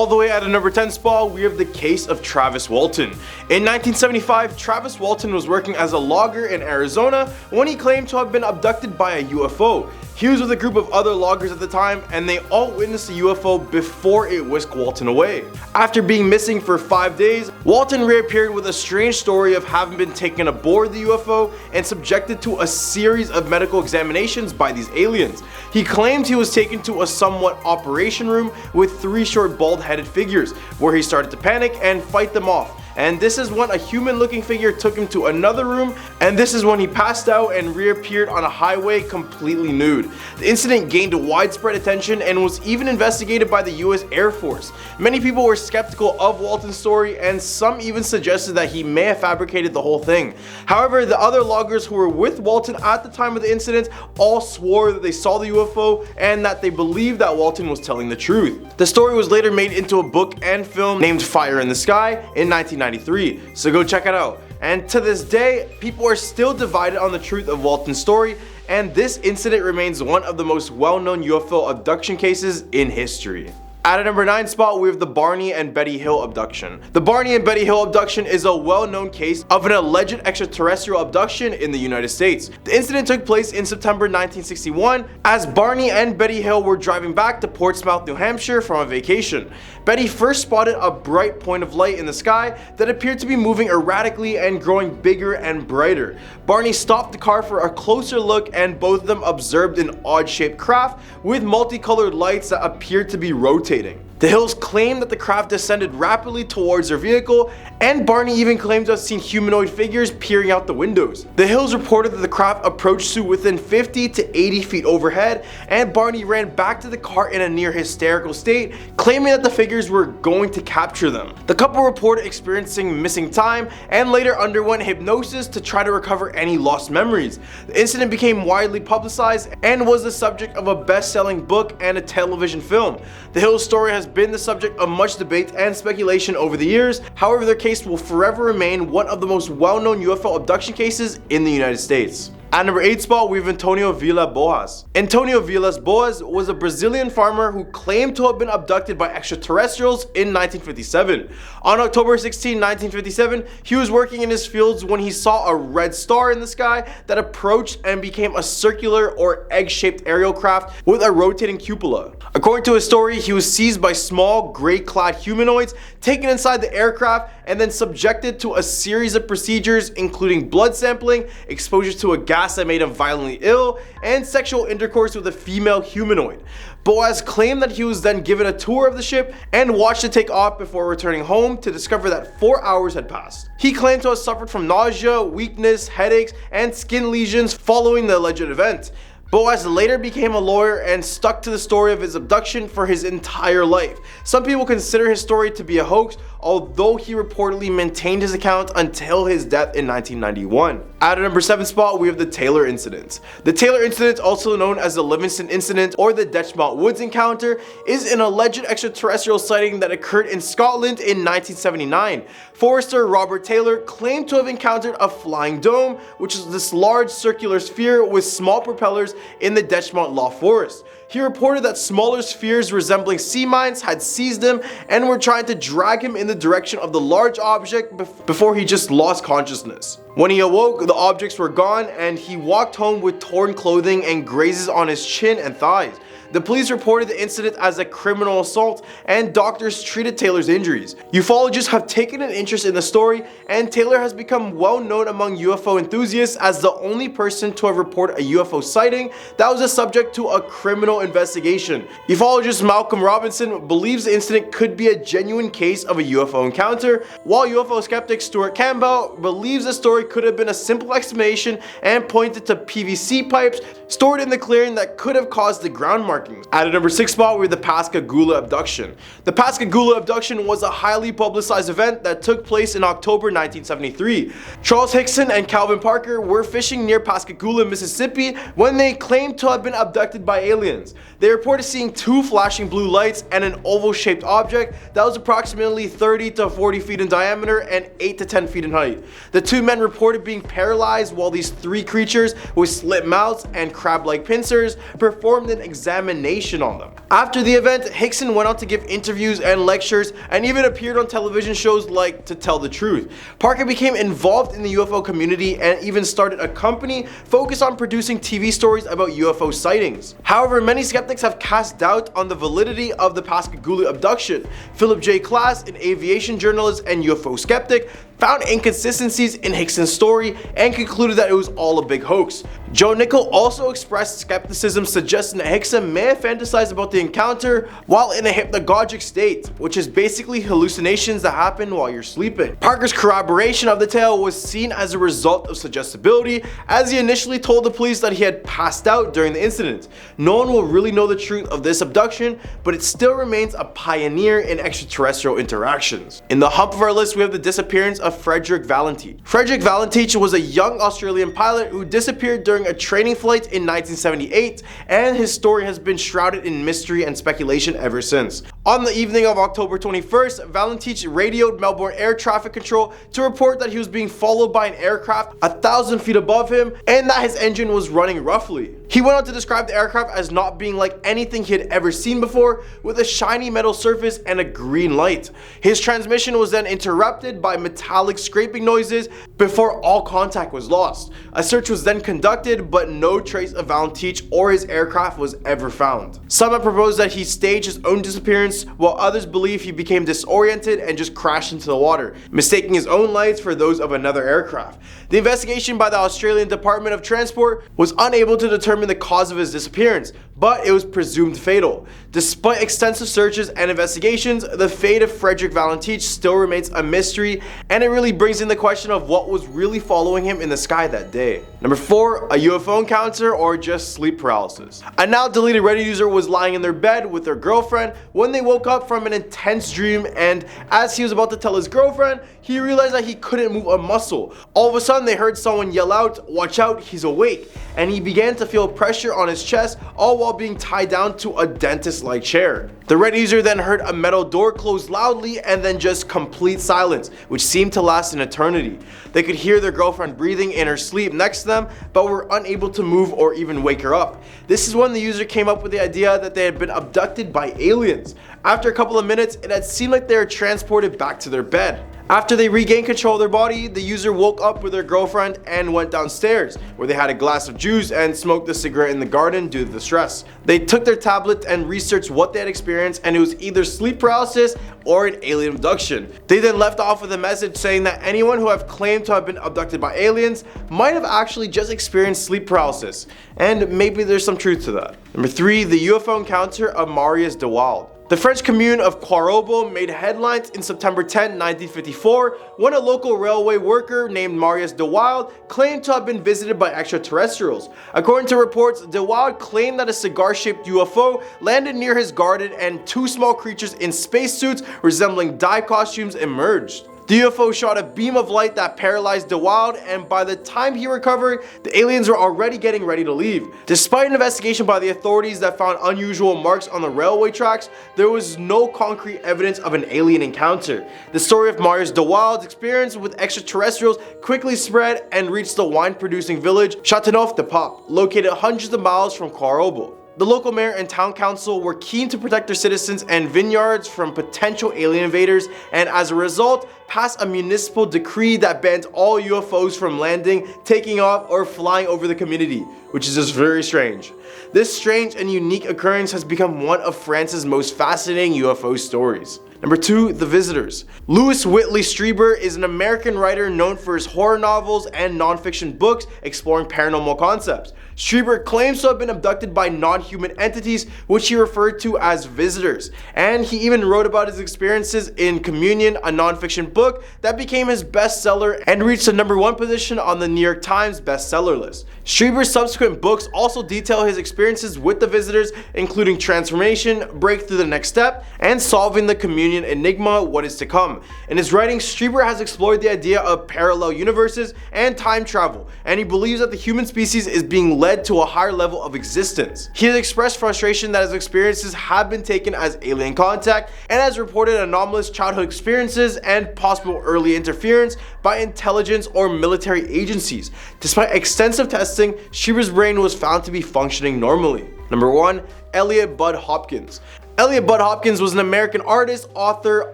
All the way at a number 10 spot, we have the case of Travis Walton. In 1975, Travis Walton was working as a logger in Arizona when he claimed to have been abducted by a UFO. He was with a group of other loggers at the time, and they all witnessed a UFO before it whisked Walton away. After being missing for 5 days, Walton reappeared with a strange story of having been taken aboard the UFO and subjected to a series of medical examinations by these aliens. He claimed he was taken to a somewhat operation room with 3 short bald-headed figures, where he started to panic and fight them off. And this is when a human-looking figure took him to another room, and this is when he passed out and reappeared on a highway completely nude. The incident gained widespread attention and was even investigated by the US Air Force. Many people were skeptical of Walton's story, and some even suggested that he may have fabricated the whole thing. However, the other loggers who were with Walton at the time of the incident all swore that they saw the UFO and that they believed that Walton was telling the truth. The story was later made into a book and film named Fire in the Sky in 1993, so go check it out. And to this day, people are still divided on the truth of Walton's story, and this incident remains one of the most well-known UFO abduction cases in history. At a number 9 spot, we have the Barney and Betty Hill abduction. The Barney and Betty Hill abduction is a well-known case of an alleged extraterrestrial abduction in the United States. The incident took place in September 1961 as Barney and Betty Hill were driving back to Portsmouth, New Hampshire from a vacation. Betty first spotted a bright point of light in the sky that appeared to be moving erratically and growing bigger and brighter. Barney stopped the car for a closer look, and both of them observed an odd-shaped craft with multicolored lights that appeared to be rotating. The Hills claimed that the craft descended rapidly towards their vehicle, and Barney even claimed to have seen humanoid figures peering out the windows. The Hills reported that the craft approached to within 50 to 80 feet overhead, and Barney ran back to the car in a near hysterical state, claiming that the figures were going to capture them. The couple reported experiencing missing time and later underwent hypnosis to try to recover any lost memories. The incident became widely publicized and was the subject of a best-selling book and a television film. The Hills story has been the subject of much debate and speculation over the years. However, their case will forever remain one of the most well-known UFO abduction cases in the United States. At number 8 spot, we have Antonio Villas-Boas. Antonio Villas-Boas was a Brazilian farmer who claimed to have been abducted by extraterrestrials in 1957. On October 16, 1957, he was working in his fields when he saw a red star in the sky that approached and became a circular or egg-shaped aerial craft with a rotating cupola. According to his story, he was seized by small, gray-clad humanoids, taken inside the aircraft, and then subjected to a series of procedures including blood sampling, exposure to a gas that made him violently ill, and sexual intercourse with a female humanoid. Boas claimed that he was then given a tour of the ship and watched it take off before returning home to discover that 4 hours had passed. He claimed to have suffered from nausea, weakness, headaches, and skin lesions following the alleged event. Boas later became a lawyer and stuck to the story of his abduction for his entire life. Some people consider his story to be a hoax, although he reportedly maintained his account until his death in 1991. At a number 7 spot, we have the Taylor incident. The Taylor incident, also known as the Livingston incident or the Detchmont Woods encounter, is an alleged extraterrestrial sighting that occurred in Scotland in 1979. Forester Robert Taylor claimed to have encountered a flying dome, which is this large circular sphere with small propellers in the Detchmont Law Forest. He reported that smaller spheres resembling sea mines had seized him and were trying to drag him in the direction of the large object before he just lost consciousness. When he awoke, the objects were gone, and he walked home with torn clothing and grazes on his chin and thighs. The police reported the incident as a criminal assault, and doctors treated Taylor's injuries. Ufologists have taken an interest in the story, and Taylor has become well known among UFO enthusiasts as the only person to have reported a UFO sighting that was a subject to a criminal investigation. Ufologist Malcolm Robinson believes the incident could be a genuine case of a UFO encounter, while UFO skeptic Stuart Campbell believes the story could have been a simple explanation and pointed to PVC pipes stored in the clearing that could have caused the ground markings. At a number 6 spot, we have the Pascagoula abduction. The Pascagoula abduction was a highly publicized event that took place in October 1973. Charles Hickson and Calvin Parker were fishing near Pascagoula, Mississippi when they claimed to have been abducted by aliens. They reported seeing 2 flashing blue lights and an oval-shaped object that was approximately 30 to 40 feet in diameter and 8 to 10 feet in height. The 2 men reported being paralyzed, while these 3 creatures with slit mouths and crab-like pincers, performed an examination on them. After the event, Hickson went on to give interviews and lectures and even appeared on television shows like To Tell the Truth. Parker became involved in the UFO community and even started a company focused on producing TV stories about UFO sightings. However, many skeptics have cast doubt on the validity of the Pascagoula abduction. Philip J. Klass, an aviation journalist and UFO skeptic, found inconsistencies in Hickson's story and concluded that it was all a big hoax. Joe Nickell also expressed skepticism, suggesting that Hickson may have fantasized about the encounter while in a hypnagogic state, which is basically hallucinations that happen while you're sleeping. Parker's corroboration of the tale was seen as a result of suggestibility, as he initially told the police that he had passed out during the incident. No one will really know the truth of this abduction, but it still remains a pioneer in extraterrestrial interactions. In the hump of our list, we have the disappearance of Frederick Valentich. Frederick Valentich was a young Australian pilot who disappeared during a training flight in 1978, and his story has been shrouded in mystery and speculation ever since. On the evening of October 21st, Valentich radioed Melbourne Air Traffic Control to report that he was being followed by an aircraft 1,000 feet above him and that his engine was running roughly. He went on to describe the aircraft as not being like anything he had ever seen before, with a shiny metal surface and a green light. His transmission was then interrupted by metallic scraping noises before all contact was lost. A search was then conducted, but no trace of Valentich or his aircraft was ever found. Some have proposed that he staged his own disappearance, while others believe he became disoriented and just crashed into the water, mistaking his own lights for those of another aircraft. The investigation by the Australian Department of Transport was unable to determine the cause of his disappearance, but it was presumed fatal. Despite extensive searches and investigations, the fate of Frederick Valentich still remains a mystery, and it really brings in the question of what was really following him in the sky that day. Number 4, a UFO encounter or just sleep paralysis. A now deleted Reddit user was lying in their bed with their girlfriend when they woke up from an intense dream, and as he was about to tell his girlfriend, he realized that he couldn't move a muscle. All of a sudden, they heard someone yell out, "Watch out, he's awake," and he began to feel pressure on his chest, all while being tied down to a dentist-like chair. The Reddit user then heard a metal door close loudly and then just complete silence, which seemed to last an eternity. They could hear their girlfriend breathing in her sleep next to them, but were unable to move or even wake her up. This is when the user came up with the idea that they had been abducted by aliens. After a couple of minutes, it had seemed like they were transported back to their bed. After they regained control of their body, the user woke up with their girlfriend and went downstairs, where they had a glass of juice and smoked a cigarette in the garden due to the stress. They took their tablet and researched what they had experienced, and it was either sleep paralysis or an alien abduction. They then left off with a message saying that anyone who have claimed to have been abducted by aliens might have actually just experienced sleep paralysis, and maybe there's some truth to that. Number 3, the UFO encounter of Marius de Wilde. The French commune of Quarobo made headlines in September 10, 1954, when a local railway worker named Marius de Wilde claimed to have been visited by extraterrestrials. According to reports, de Wilde claimed that a cigar-shaped UFO landed near his garden and 2 small creatures in spacesuits resembling dye costumes emerged. The UFO shot a beam of light that paralyzed de Wilde, and by the time he recovered, the aliens were already getting ready to leave. Despite an investigation by the authorities that found unusual marks on the railway tracks, there was no concrete evidence of an alien encounter. The story of Marius de Wilde's experience with extraterrestrials quickly spread and reached the wine-producing village Châteauneuf-du-Pape, located hundreds of miles from Quarobo. The local mayor and town council were keen to protect their citizens and vineyards from potential alien invaders, and as a result, passed a municipal decree that banned all UFOs from landing, taking off, or flying over the community, which is just very strange. This strange and unique occurrence has become one of France's most fascinating UFO stories. Number 2, The Visitors. Louis Whitley Strieber is an American writer known for his horror novels and non-fiction books exploring paranormal concepts. Strieber claims to have been abducted by non-human entities, which he referred to as visitors, and he even wrote about his experiences in Communion, a non-fiction book that became his bestseller and reached the #1 position on the New York Times bestseller list. Strieber's subsequent books also detail his experiences with the visitors, including Transformation, Breakthrough the Next Step, and Solving the Communion Union enigma, What Is to Come. In his writing, Strieber has explored the idea of parallel universes and time travel, and he believes that the human species is being led to a higher level of existence. He has expressed frustration that his experiences have been taken as alien contact, and has reported anomalous childhood experiences and possible early interference by intelligence or military agencies. Despite extensive testing, Strieber's brain was found to be functioning normally. Number 1. Elliot Bud Hopkins. Elliot Bud Hopkins was an American artist, author,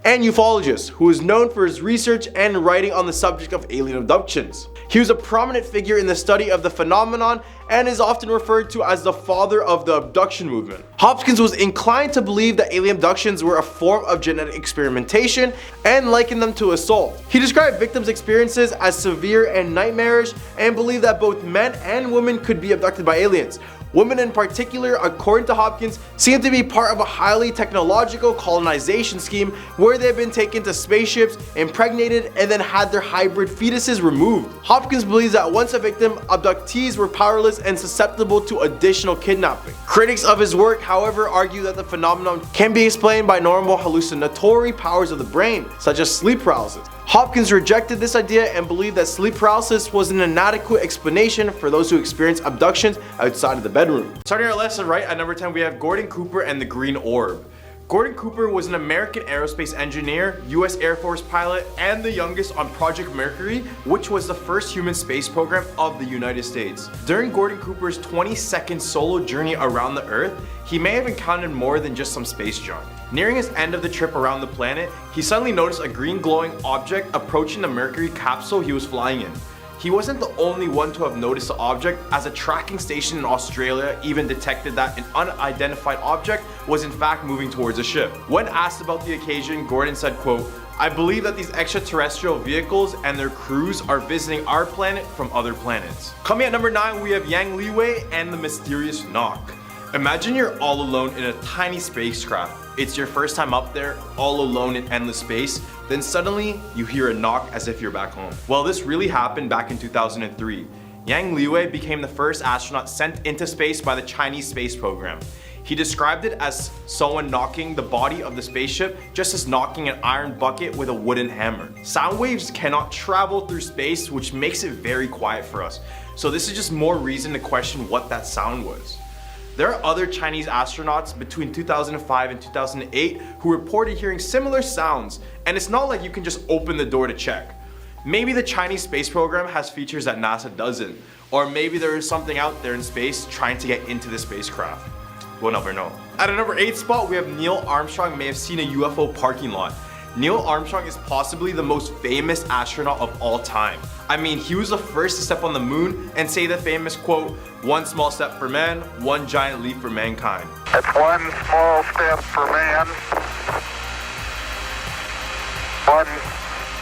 and ufologist who is known for his research and writing on the subject of alien abductions. He was a prominent figure in the study of the phenomenon and is often referred to as the father of the abduction movement. Hopkins was inclined to believe that alien abductions were a form of genetic experimentation and likened them to assault. He described victims' experiences as severe and nightmarish and believed that both men and women could be abducted by aliens. Women in particular, according to Hopkins, seem to be part of a highly technological colonization scheme where they've been taken to spaceships, impregnated, and then had their hybrid fetuses removed. Hopkins believes that once a victim, abductees were powerless and susceptible to additional kidnapping. Critics of his work, however, argue that the phenomenon can be explained by normal hallucinatory powers of the brain, such as sleep paralysis. Hopkins rejected this idea and believed that sleep paralysis was an inadequate explanation for those who experience abductions outside of the bedroom. Starting our lesson right at number 10, we have Gordon Cooper and the Green Orb. Gordon Cooper was an American aerospace engineer, US Air Force pilot, and the youngest on Project Mercury, which was the first human space program of the United States. During Gordon Cooper's 20-second solo journey around the Earth, he may have encountered more than just some space junk. Nearing his end of the trip around the planet, he suddenly noticed a green glowing object approaching the Mercury capsule he was flying in. He wasn't the only one to have noticed the object, as a tracking station in Australia even detected that an unidentified object was in fact moving towards a ship. When asked about the occasion, Gordon said, quote, "I believe that these extraterrestrial vehicles and their crews are visiting our planet from other planets." Coming at number 9, we have Yang Liwei and the mysterious knock. Imagine you're all alone in a tiny spacecraft. It's your first time up there, all alone in endless space, then suddenly you hear a knock as if you're back home. Well, this really happened back in 2003. Yang Liwei became the first astronaut sent into space by the Chinese space program. He described it as someone knocking the body of the spaceship just as knocking an iron bucket with a wooden hammer. Sound waves cannot travel through space, which makes it very quiet for us. So this is just more reason to question what that sound was. There are other Chinese astronauts between 2005 and 2008 who reported hearing similar sounds, and it's not like you can just open the door to check. Maybe the Chinese space program has features that NASA doesn't, or maybe there is something out there in space trying to get into the spacecraft. We'll never know. At a number 8 spot, we have Neil Armstrong may have seen a UFO parking lot. Neil Armstrong is possibly the most famous astronaut of all time. I mean, he was the first to step on the moon and say the famous quote, "One small step for man, one giant leap for mankind." It's one small step for man, one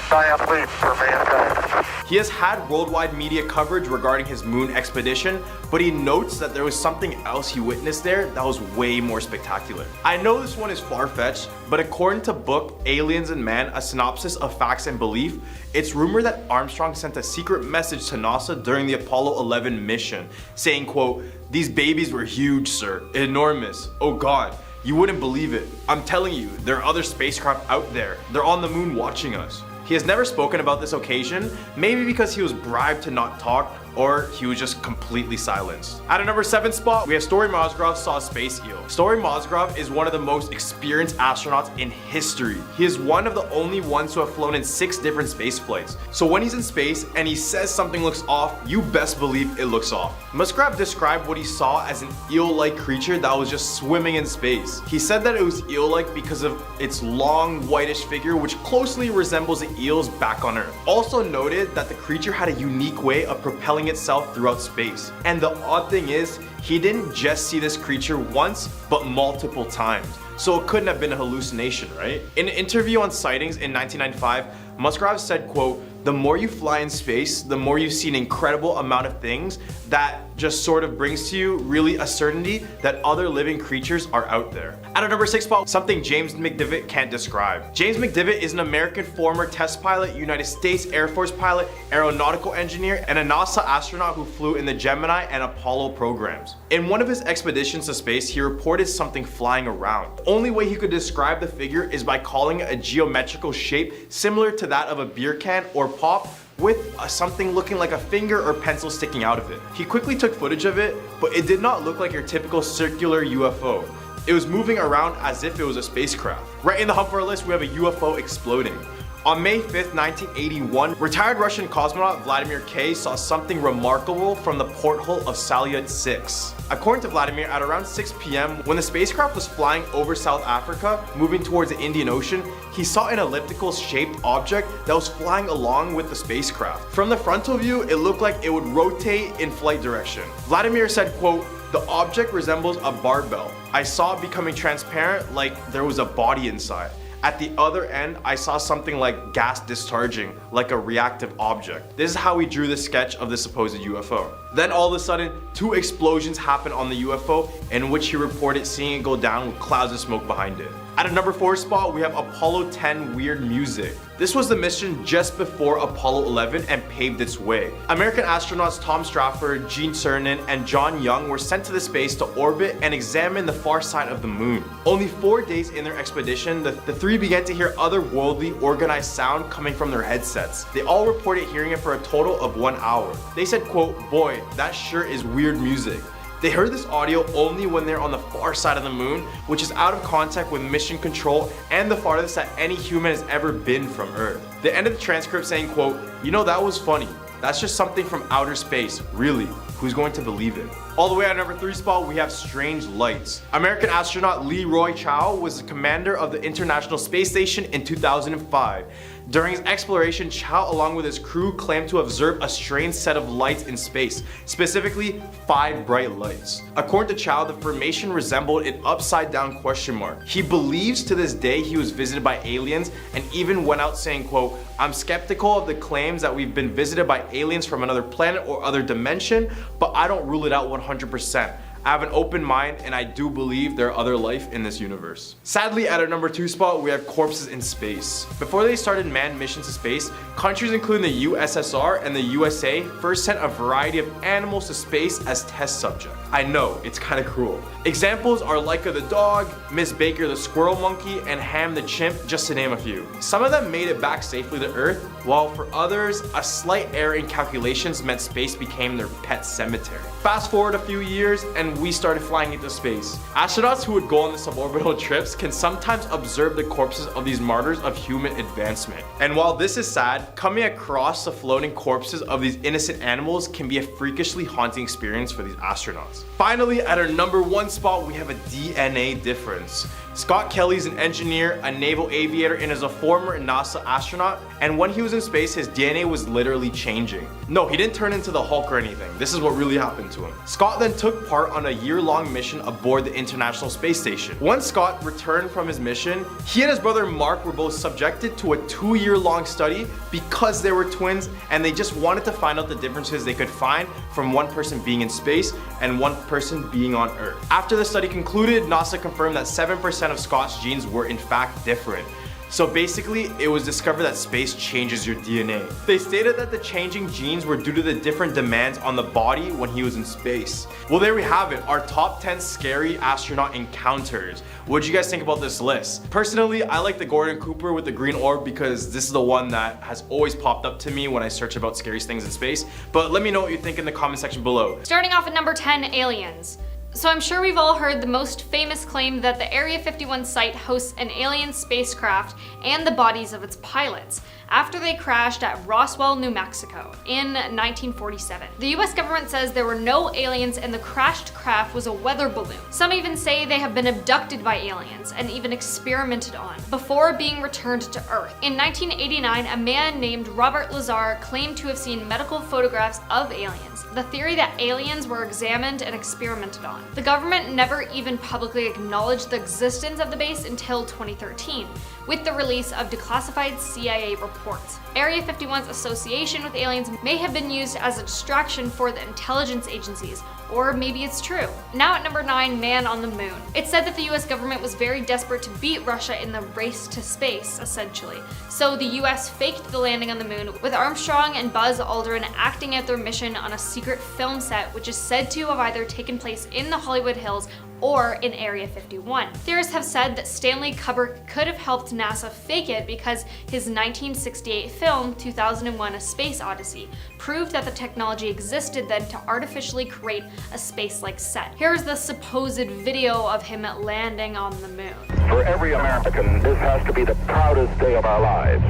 giant leap for mankind. He has had worldwide media coverage regarding his moon expedition, but he notes that there was something else he witnessed there that was way more spectacular. I know this one is far-fetched, but according to book Aliens and Man, a synopsis of facts and belief, it's rumored that Armstrong sent a secret message to NASA during the Apollo 11 mission, saying, quote, "These babies were huge, sir, enormous. Oh God, you wouldn't believe it. I'm telling you, there are other spacecraft out there. They're on the moon watching us." He has never spoken about this occasion, maybe because he was bribed to not talk, or he was just completely silenced. At a number 7 spot, we have Story Mosgrove saw a space eel. Story Mosgrove is one of the most experienced astronauts in history. He is one of the only ones to have flown in 6 different space flights. So when he's in space and he says something looks off, you best believe it looks off. Musgrave described what he saw as an eel-like creature that was just swimming in space. He said that it was eel-like because of its long, whitish figure, which closely resembles the eels back on Earth. Also noted that the creature had a unique way of propelling itself throughout space. And the odd thing is, he didn't just see this creature once, but multiple times. So it couldn't have been a hallucination, right? In an interview on sightings in 1995, Musgrave said, quote, "The more you fly in space, the more you see an incredible amount of things that just sort of brings to you really a certainty that other living creatures are out there." At a number 6 spot, something James McDivitt can't describe. James McDivitt is an American former test pilot, United States Air Force pilot, aeronautical engineer, and a NASA astronaut who flew in the Gemini and Apollo programs. In one of his expeditions to space, he reported something flying around. The only way he could describe the figure is by calling it a geometrical shape similar to that of a beer can or pop, with something looking like a finger or pencil sticking out of it. He quickly took footage of it, but it did not look like your typical circular UFO. It was moving around as if it was a spacecraft. Right in the hump for our list, we have a UFO exploding. On May 5th, 1981, retired Russian cosmonaut Vladimir K saw something remarkable from the porthole of Salyut 6. According to Vladimir, at around 6 p.m., when the spacecraft was flying over South Africa, moving towards the Indian Ocean, he saw an elliptical shaped object that was flying along with the spacecraft. From the frontal view, it looked like it would rotate in flight direction. Vladimir said, quote, "The object resembles a barbell. I saw it becoming transparent like there was a body inside. At the other end, I saw something like gas discharging, like a reactive object." This is how he drew the sketch of the supposed UFO. Then all of a sudden, 2 explosions happened on the UFO, in which he reported seeing it go down with clouds of smoke behind it. At a number 4 spot, we have Apollo 10 weird music. This was the mission just before Apollo 11 and paved its way. American astronauts Tom Stafford, Gene Cernan, and John Young were sent to the space to orbit and examine the far side of the moon. Only 4 days in their expedition, the 3 began to hear otherworldly, organized sound coming from their headsets. They all reported hearing it for a total of 1 hour. They said, quote, "Boy, that sure is weird music." They heard this audio only when they're on the far side of the moon, which is out of contact with mission control and the farthest that any human has ever been from Earth. They ended the transcript saying, quote, "You know, that was funny. That's just something from outer space. Really, who's going to believe it?" All the way at number 3 spot, we have strange lights. American astronaut Leroy Chiao was the commander of the International Space Station in 2005. During his exploration, Chiao along with his crew claimed to observe a strange set of lights in space, specifically 5 bright lights. According to Chiao, the formation resembled an upside down question mark. He believes to this day he was visited by aliens and even went out saying, quote, "I'm skeptical of the claims that we've been visited by aliens from another planet or other dimension, but I don't rule it out 100%. I have an open mind and I do believe there are other life in this universe." Sadly, at our number 2 spot, we have corpses in space. Before they started manned missions to space, countries including the USSR and the USA first sent a variety of animals to space as test subjects. I know, it's kind of cruel. Examples are Laika the dog, Miss Baker the squirrel monkey, and Ham the chimp, just to name a few. Some of them made it back safely to Earth, while for others, a slight error in calculations meant space became their pet cemetery. Fast forward a few years and we started flying into space. Astronauts who would go on the suborbital trips can sometimes observe the corpses of these martyrs of human advancement. And while this is sad, coming across the floating corpses of these innocent animals can be a freakishly haunting experience for these astronauts. Finally, at our number 1 spot, we have a DNA difference. Scott Kelly's an engineer, a naval aviator, and is a former NASA astronaut, and when he was in space, his DNA was literally changing. No, he didn't turn into the Hulk or anything. This is what really happened to him. Scott then took part on a year-long mission aboard the International Space Station. Once Scott returned from his mission, he and his brother Mark were both subjected to a 2-year-long study because they were twins, and they just wanted to find out the differences they could find from one person being in space and one person being on Earth. After the study concluded, NASA confirmed that 7% of Scott's genes were in fact different. So basically, it was discovered that space changes your DNA. They stated that the changing genes were due to the different demands on the body when he was in space. Well, there we have it, our top 10 scary astronaut encounters. What do you guys think about this list? Personally, I like the Gordon Cooper with the green orb because this is the one that has always popped up to me when I search about scariest things in space. But let me know what you think in the comment section below. Starting off at number 10, aliens. So I'm sure we've all heard the most famous claim that the Area 51 site hosts an alien spacecraft and the bodies of its pilots after they crashed at Roswell, New Mexico in 1947. The US government says there were no aliens and the crashed craft was a weather balloon. Some even say they have been abducted by aliens and even experimented on before being returned to Earth. In 1989, a man named Robert Lazar claimed to have seen medical photographs of aliens, the theory that aliens were examined and experimented on. The government never even publicly acknowledged the existence of the base until 2013, with the release of declassified CIA reports. Area 51's association with aliens may have been used as a distraction for the intelligence agencies, Or maybe it's true. Now at number 9, man on the moon. It's said that the US government was very desperate to beat Russia in the race to space, essentially. So the US faked the landing on the moon, with Armstrong and Buzz Aldrin acting out their mission on a secret film set, which is said to have either taken place in the Hollywood Hills or in Area 51. Theorists have said that Stanley Kubrick could have helped NASA fake it because his 1968 film, 2001: A Space Odyssey, proved that the technology existed then to artificially create a space-like set. Here's the supposed video of him landing on the moon. For every American, this has to be the proudest day of our lives.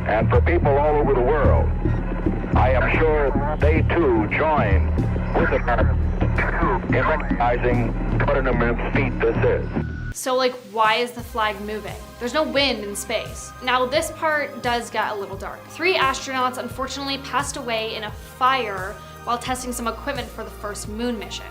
And for people all over the world, I am sure they too join with America in recognizing what an immense feat this is. So like, why is the flag moving? There's no wind in space. Now this part does get a little dark. 3 astronauts unfortunately passed away in a fire while testing some equipment for the first moon mission.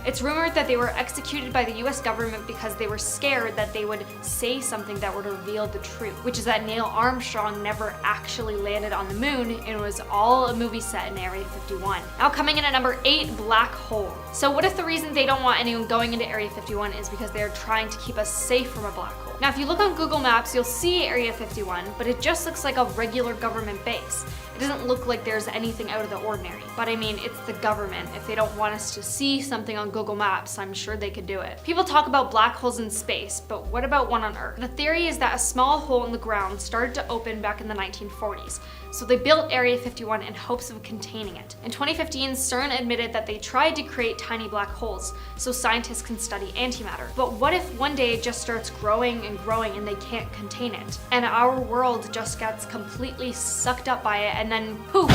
It's rumored that they were executed by the US government because they were scared that they would say something that would reveal the truth, which is that Neil Armstrong never actually landed on the moon and it was all a movie set in Area 51. Now coming in at number 8, black hole. So what if the reason they don't want anyone going into Area 51 is because they're trying to keep us safe from a black hole? Now if you look on Google Maps, you'll see Area 51, but it just looks like a regular government base. It doesn't look like there's anything out of the ordinary. But I mean, it's the government. If they don't want us to see something on Google Maps, I'm sure they could do it. People talk about black holes in space, but what about one on Earth? The theory is that a small hole in the ground started to open back in the 1940s. So they built Area 51 in hopes of containing it. In 2015, CERN admitted that they tried to create tiny black holes so scientists can study antimatter. But what if one day it just starts growing and growing and they can't contain it? And our world just gets completely sucked up by it and then poof,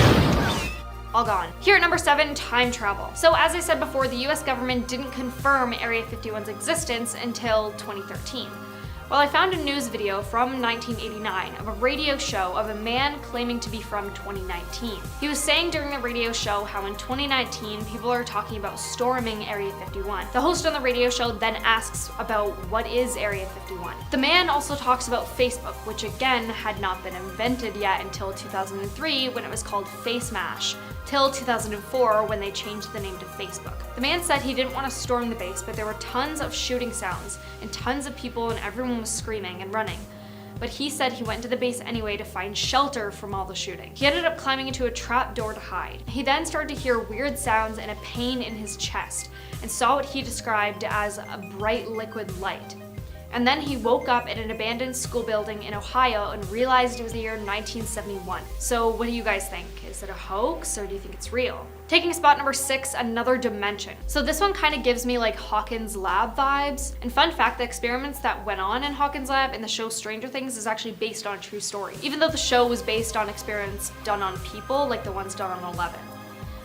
all gone. Here at number 7, time travel. So as I said before, the US government didn't confirm Area 51's existence until 2013. Well, I found a news video from 1989 of a radio show of a man claiming to be from 2019. He was saying during the radio show how in 2019 people are talking about storming Area 51. The host on the radio show then asks about what is Area 51. The man also talks about Facebook, which again had not been invented yet until 2003 when it was called Face Mash, till 2004 when they changed the name to Facebook. The man said he didn't want to storm the base, but there were tons of shooting sounds and tons of people and everyone was screaming and running. But he said he went to the base anyway to find shelter from all the shooting. He ended up climbing into a trap door to hide. He then started to hear weird sounds and a pain in his chest and saw what he described as a bright liquid light. And then he woke up in an abandoned school building in Ohio and realized it was the year 1971. So what do you guys think? Is it a hoax or do you think it's real? Taking spot number 6, another dimension. So this one kind of gives me like Hawkins' lab vibes. And fun fact, the experiments that went on in Hawkins' lab in the show Stranger Things is actually based on a true story. Even though the show was based on experiments done on people, like the ones done on 11.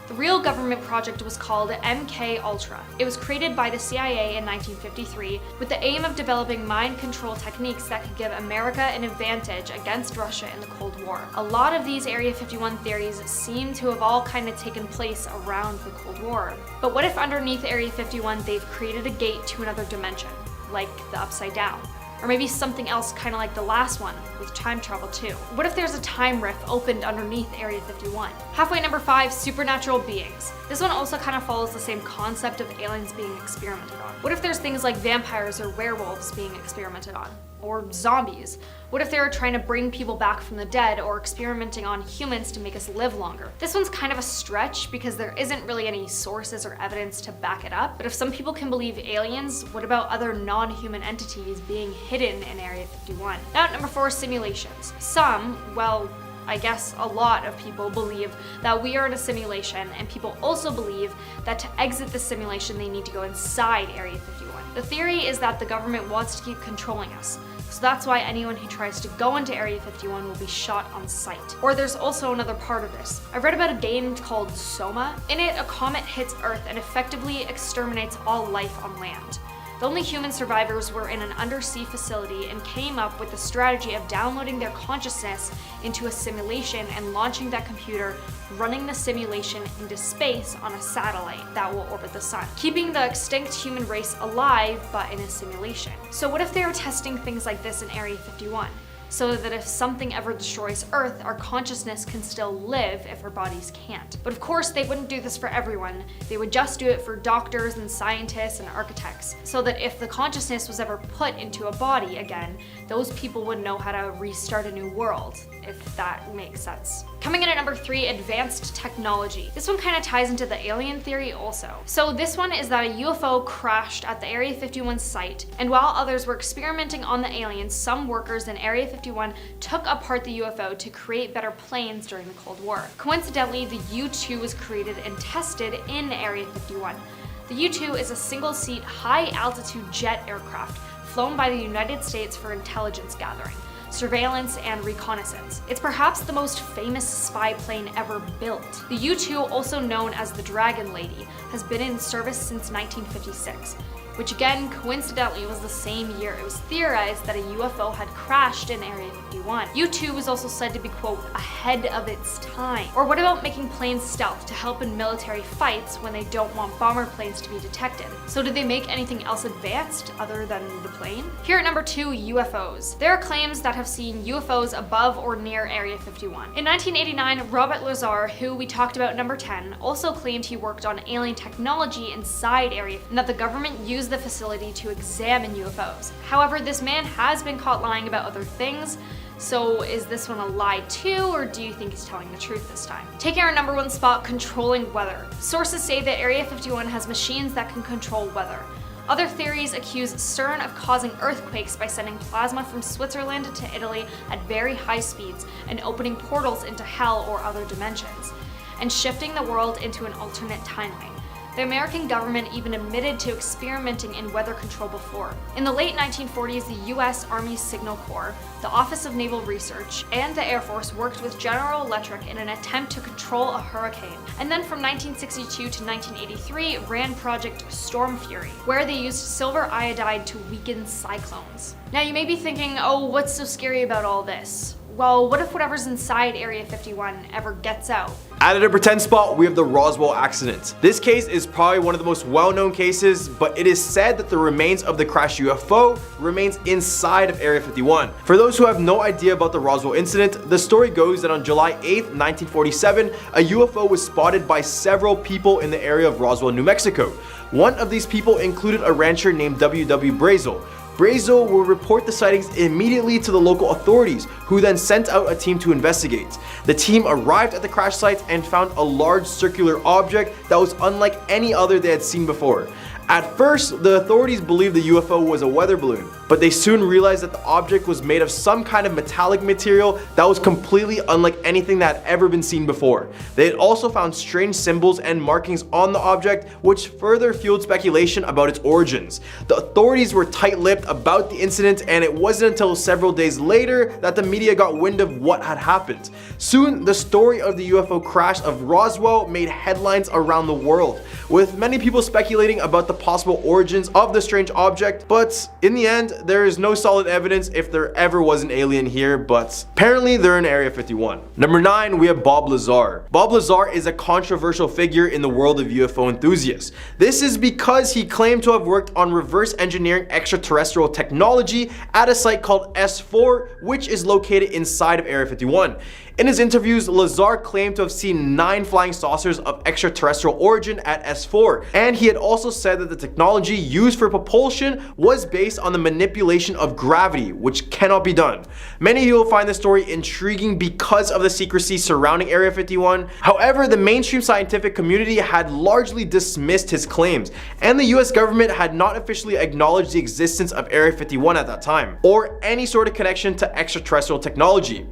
The real government project was called MK Ultra. It was created by the CIA in 1953 with the aim of developing mind control techniques that could give America an advantage against Russia in the Cold War. A lot of these Area 51 theories seem to have all kind of taken place around the Cold War. But what if underneath Area 51 they've created a gate to another dimension, like the Upside Down? Or maybe something else kind of like the last one, with time travel too. What if there's a time rift opened underneath Area 51? Halfway number 5, supernatural beings. This one also kind of follows the same concept of aliens being experimented on. What if there's things like vampires or werewolves being experimented on? Or zombies? What if they were trying to bring people back from the dead or experimenting on humans to make us live longer? This one's kind of a stretch because there isn't really any sources or evidence to back it up, but if some people can believe aliens, what about other non-human entities being hidden in Area 51? Now at number 4, simulations. Some, well, I guess a lot of people believe that we are in a simulation, and people also believe that to exit the simulation they need to go inside Area 51. The theory is that the government wants to keep controlling us, so that's why anyone who tries to go into Area 51 will be shot on sight. Or there's also another part of this. I've read about a game called Soma. In it, a comet hits Earth and effectively exterminates all life on land. The only human survivors were in an undersea facility and came up with the strategy of downloading their consciousness into a simulation and launching that computer, running the simulation into space on a satellite that will orbit the sun, keeping the extinct human race alive but in a simulation. So what if they were testing things like this in Area 51? so that if something ever destroys Earth, our consciousness can still live if our bodies can't. But of course, they wouldn't do this for everyone. They would just do it for doctors and scientists and architects, so that if the consciousness was ever put into a body again, those people would know how to restart a new world, if that makes sense. Coming in at number 3, advanced technology. This one kind of ties into the alien theory also. So this one is that a UFO crashed at the Area 51 site, and while others were experimenting on the aliens, some workers in Area 51 took apart the UFO to create better planes during the Cold War. Coincidentally, the U-2 was created and tested in Area 51. The U-2 is a single-seat, high-altitude jet aircraft flown by the United States for intelligence gathering, surveillance, and reconnaissance. It's perhaps the most famous spy plane ever built. The U-2, also known as the Dragon Lady, has been in service since 1956. Which again, coincidentally, was the same year it was theorized that a UFO had crashed in Area 51. U-2 was also said to be, quote, ahead of its time. Or what about making planes stealth to help in military fights when they don't want bomber planes to be detected? So did they make anything else advanced other than the plane? Here at number 2, UFOs. There are claims that have seen UFOs above or near Area 51. In 1989, Robert Lazar, who we talked about at number 10, also claimed he worked on alien technology inside Area and that the government used the facility to examine UFOs. However, this man has been caught lying about other things, so is this one a lie too, or do you think he's telling the truth this time? Taking our number 1 spot, controlling weather. Sources say that Area 51 has machines that can control weather. Other theories accuse CERN of causing earthquakes by sending plasma from Switzerland to Italy at very high speeds and opening portals into hell or other dimensions, and shifting the world into an alternate timeline. The American government even admitted to experimenting in weather control before. In the late 1940s, the US Army Signal Corps, the Office of Naval Research, and the Air Force worked with General Electric in an attempt to control a hurricane. And then from 1962 to 1983 ran Project Storm Fury, where they used silver iodide to weaken cyclones. Now you may be thinking, oh, what's so scary about all this? Well, what if whatever's inside Area 51 ever gets out? At a number 10 spot, we have the Roswell accident. This case is probably one of the most well-known cases, but it is said that the remains of the crashed UFO remains inside of Area 51. For those who have no idea about the Roswell incident, the story goes that on July 8th, 1947, a UFO was spotted by several people in the area of Roswell, New Mexico. One of these people included a rancher named W.W. Brazel. Brazel will report the sightings immediately to the local authorities, who then sent out a team to investigate. The team arrived at the crash site and found a large circular object that was unlike any other they had seen before. At first, the authorities believed the UFO was a weather balloon, but they soon realized that the object was made of some kind of metallic material that was completely unlike anything that had ever been seen before. They had also found strange symbols and markings on the object, which further fueled speculation about its origins. The authorities were tight-lipped about the incident, and it wasn't until several days later that the media got wind of what had happened. Soon, the story of the UFO crash of Roswell made headlines around the world, with many people speculating about the possible origins of the strange object, but in the end, there is no solid evidence if there ever was an alien here, but apparently they're in Area 51. Number 9, we have Bob Lazar. Bob Lazar is a controversial figure in the world of UFO enthusiasts. This is because he claimed to have worked on reverse engineering extraterrestrial technology at a site called S4, which is located inside of Area 51. In his interviews, Lazar claimed to have seen 9 flying saucers of extraterrestrial origin at S4, and he had also said that the technology used for propulsion was based on the manipulation of gravity, which cannot be done. Many people find this story intriguing because of the secrecy surrounding Area 51. However, the mainstream scientific community had largely dismissed his claims, and the US government had not officially acknowledged the existence of Area 51 at that time, or any sort of connection to extraterrestrial technology.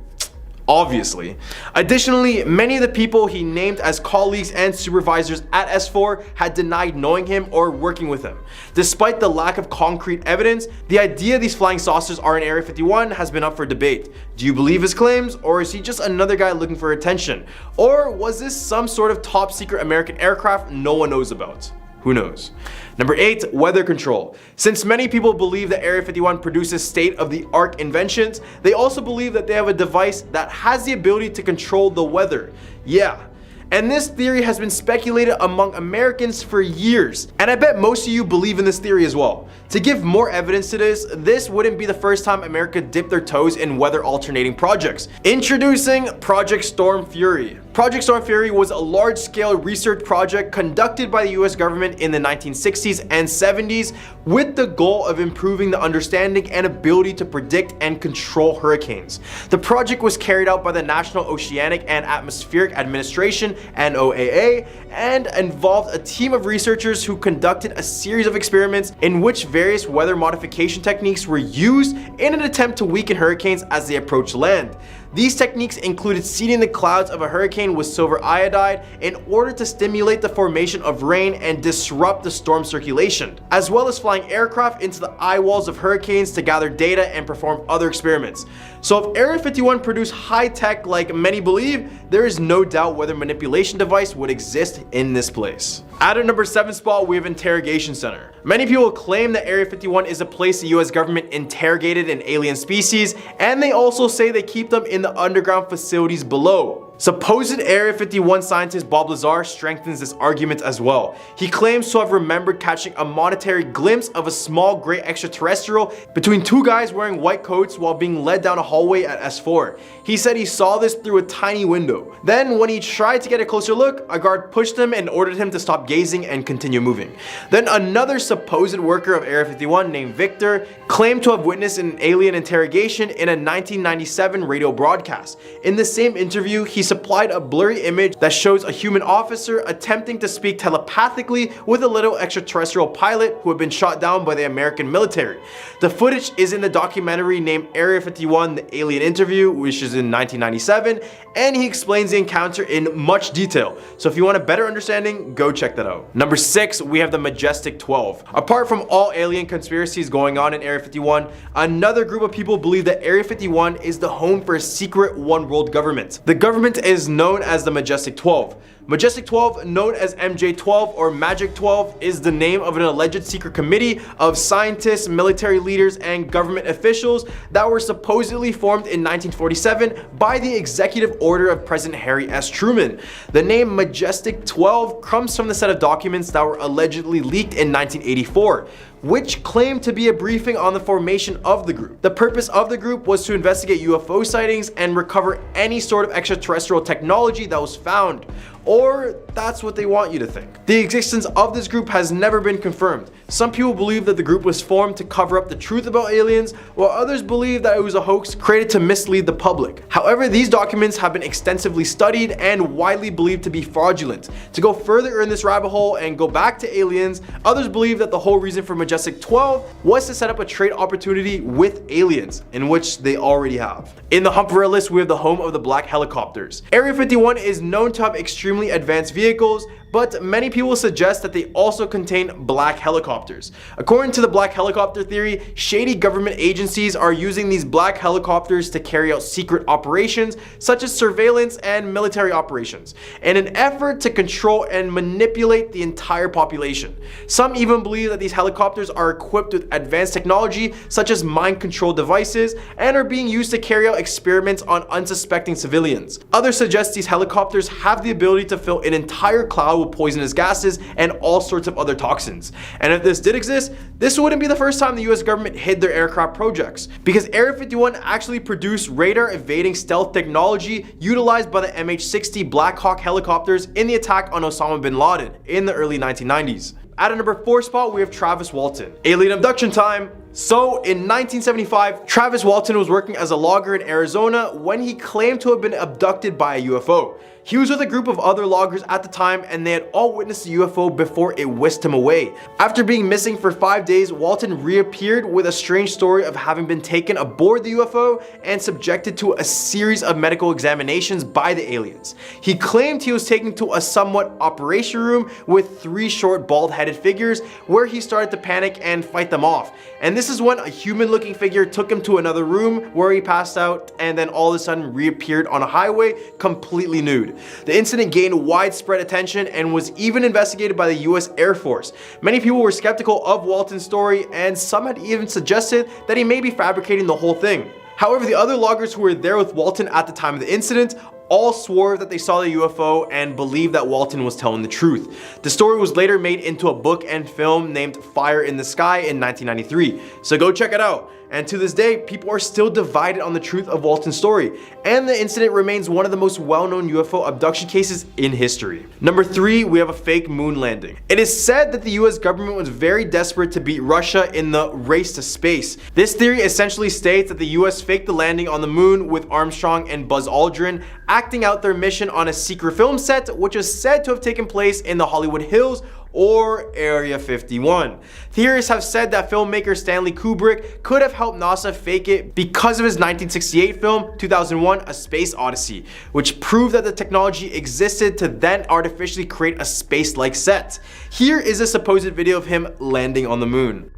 Obviously. Additionally, many of the people he named as colleagues and supervisors at S4 had denied knowing him or working with him. Despite the lack of concrete evidence, the idea these flying saucers are in Area 51 has been up for debate. Do you believe his claims, or is he just another guy looking for attention? Or was this some sort of top secret American aircraft no one knows about? Who knows? Number 8, weather control. Since many people believe that Area 51 produces state-of-the-art inventions, they also believe that they have a device that has the ability to control the weather. Yeah, And this theory has been speculated among Americans for years, and I bet most of you believe in this theory as well. To give more evidence to this wouldn't be the first time America dipped their toes in weather alternating projects. Introducing Project Storm Fury. Project Storm Fury was a large-scale research project conducted by the US government in the 1960s and 70s with the goal of improving the understanding and ability to predict and control hurricanes. The project was carried out by the National Oceanic and Atmospheric Administration, NOAA, and involved a team of researchers who conducted a series of experiments in which various weather modification techniques were used in an attempt to weaken hurricanes as they approach land. These techniques included seeding the clouds of a hurricane with silver iodide in order to stimulate the formation of rain and disrupt the storm circulation, as well as flying aircraft into the eye walls of hurricanes to gather data and perform other experiments. So if Area 51 produced high tech like many believe, there is no doubt weather manipulation device would exist in this place. At our number 7 spot, we have Interrogation Center. Many people claim that Area 51 is a place the US government interrogated an alien species, and they also say they keep them in the underground facilities below. Supposed Area 51 scientist Bob Lazar strengthens this argument as well. He claims to have remembered catching a monetary glimpse of a small gray extraterrestrial between two guys wearing white coats while being led down a hallway at S4. He said he saw this through a tiny window. Then when he tried to get a closer look, a guard pushed him and ordered him to stop gazing and continue moving. Then another supposed worker of Area 51 named Victor claimed to have witnessed an alien interrogation in a 1997 radio broadcast. In the same interview, he supplied a blurry image that shows a human officer attempting to speak telepathically with a little extraterrestrial pilot who had been shot down by the American military. The footage is in the documentary named Area 51: The Alien Interview, which is in 1997, and he explains the encounter in much detail. So if you want a better understanding, go check that out. Number 6, we have the Majestic 12. Apart from all alien conspiracies going on in Area 51, another group of people believe that Area 51 is the home for a secret one world government. The government is known as the Majestic 12. Majestic 12, known as MJ12 or Magic 12, is the name of an alleged secret committee of scientists, military leaders, and government officials that were supposedly formed in 1947 by the executive order of President Harry S. Truman. The name Majestic 12 comes from the set of documents that were allegedly leaked in 1984, which claimed to be a briefing on the formation of the group. The purpose of the group was to investigate UFO sightings and recover any sort of extraterrestrial technology that was found. Or that's what they want you to think. The existence of this group has never been confirmed. Some people believe that the group was formed to cover up the truth about aliens, while others believe that it was a hoax created to mislead the public. However, these documents have been extensively studied and widely believed to be fraudulent. To go further in this rabbit hole and go back to aliens, others believe that the whole reason for Majestic 12 was to set up a trade opportunity with aliens, in which they already have. In the Humphreys list, we have the home of the black helicopters. Area 51 is known to have extremely advanced vehicles, but many people suggest that they also contain black helicopters. According to the black helicopter theory, shady government agencies are using these black helicopters to carry out secret operations such as surveillance and military operations in an effort to control and manipulate the entire population. Some even believe that these helicopters are equipped with advanced technology such as mind control devices and are being used to carry out experiments on unsuspecting civilians. Others suggest these helicopters have the ability to fill an entire cloud with poisonous gases and all sorts of other toxins. And if this did exist, this wouldn't be the first time the US government hid their aircraft projects, because Area 51 actually produced radar evading stealth technology utilized by the MH-60 Black Hawk helicopters in the attack on Osama bin Laden in the early 1990s. At a number 4 spot, we have Travis Walton. Alien abduction time. So in 1975, Travis Walton was working as a logger in Arizona when he claimed to have been abducted by a UFO. He was with a group of other loggers at the time, and they had all witnessed the UFO before it whisked him away. After being missing for 5 days, Walton reappeared with a strange story of having been taken aboard the UFO and subjected to a series of medical examinations by the aliens. He claimed he was taken to a somewhat operation room with 3 short bald-headed figures where he started to panic and fight them off. And this is when a human-looking figure took him to another room where he passed out and then all of a sudden reappeared on a highway completely nude. The incident gained widespread attention and was even investigated by the US Air Force. Many people were skeptical of Walton's story, and some had even suggested that he may be fabricating the whole thing. However, the other loggers who were there with Walton at the time of the incident all swore that they saw the UFO and believed that Walton was telling the truth. The story was later made into a book and film named Fire in the Sky in 1993, so go check it out. And to this day, people are still divided on the truth of Walton's story, and the incident remains one of the most well-known UFO abduction cases in history. Number 3, we have a fake moon landing. It is said that the US government was very desperate to beat Russia in the race to space. This theory essentially states that the US faked the landing on the moon with Armstrong and Buzz Aldrin acting out their mission on a secret film set, which is said to have taken place in the Hollywood Hills or Area 51. Theorists have said that filmmaker Stanley Kubrick could have helped NASA fake it because of his 1968 film 2001: A Space Odyssey, which proved that the technology existed to then artificially create a space-like set. Here is a supposed video of him landing on the moon.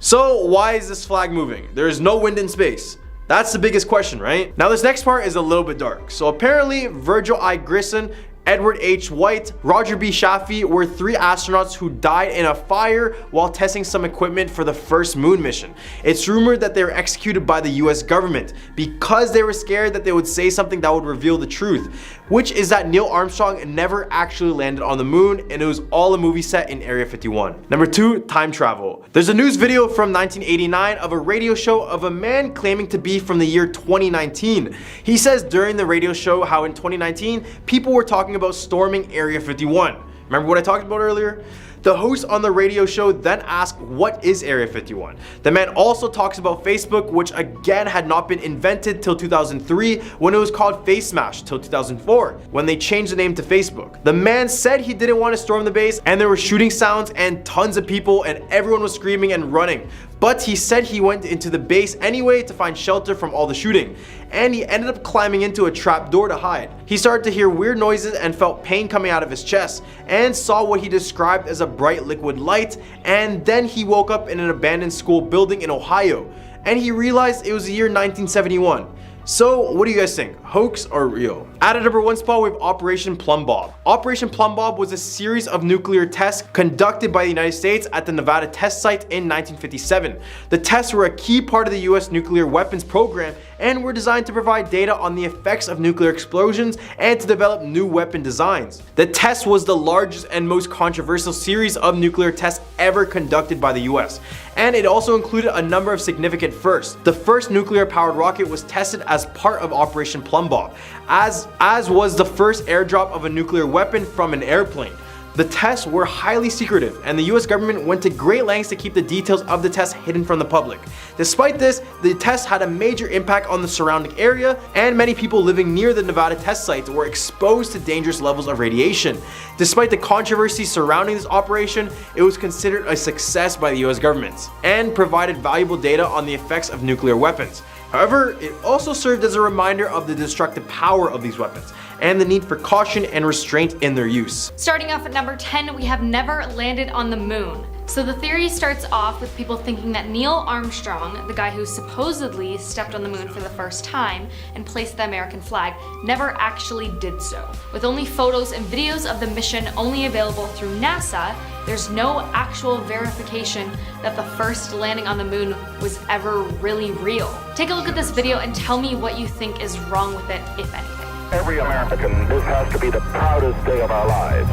So why is this flag moving? There is no wind in space. That's the biggest question, right? Now this next part is a little bit dark. So apparently Virgil I. Grissom, Edward H. White, Roger B. Chaffee were 3 astronauts who died in a fire while testing some equipment for the first moon mission. It's rumored that they were executed by the US government because they were scared that they would say something that would reveal the truth, which is that Neil Armstrong never actually landed on the moon and it was all a movie set in Area 51. Number 2, time travel. There's a news video from 1989 of a radio show of a man claiming to be from the year 2019. He says during the radio show how in 2019 people were talking about storming Area 51. Remember what I talked about earlier? The host on the radio show then asked, what is Area 51? The man also talks about Facebook, which again had not been invented till 2003 when it was called Face Smash till 2004 when they changed the name to Facebook. The man said he didn't want to storm the base and there were shooting sounds and tons of people and everyone was screaming and running. But he said he went into the base anyway to find shelter from all the shooting, and he ended up climbing into a trap door to hide. He started to hear weird noises and felt pain coming out of his chest, and saw what he described as a bright liquid light, and then he woke up in an abandoned school building in Ohio, and he realized it was the year 1971. So what do you guys think? Hoax or real? At a number 1 spot, we have Operation Plum Bob. Operation Plum Bob was a series of nuclear tests conducted by the United States at the Nevada test site in 1957. The tests were a key part of the US nuclear weapons program and were designed to provide data on the effects of nuclear explosions and to develop new weapon designs. The test was the largest and most controversial series of nuclear tests ever conducted by the US, and it also included a number of significant firsts. The first nuclear-powered rocket was tested as part of Operation Plum Bob, as was the first airdrop of a nuclear weapon from an airplane. The tests were highly secretive, and the US government went to great lengths to keep the details of the tests hidden from the public. Despite this, the tests had a major impact on the surrounding area, and many people living near the Nevada test sites were exposed to dangerous levels of radiation. Despite the controversy surrounding this operation, it was considered a success by the US government, and provided valuable data on the effects of nuclear weapons. However, it also served as a reminder of the destructive power of these weapons and the need for caution and restraint in their use. Starting off at number 10, we have never landed on the moon. So the theory starts off with people thinking that Neil Armstrong, the guy who supposedly stepped on the moon for the first time and placed the American flag, never actually did so. With only photos and videos of the mission only available through NASA, there's no actual verification that the first landing on the moon was ever really real. Take a look at this video and tell me what you think is wrong with it, if anything. Every American, this has to be the proudest day of our lives.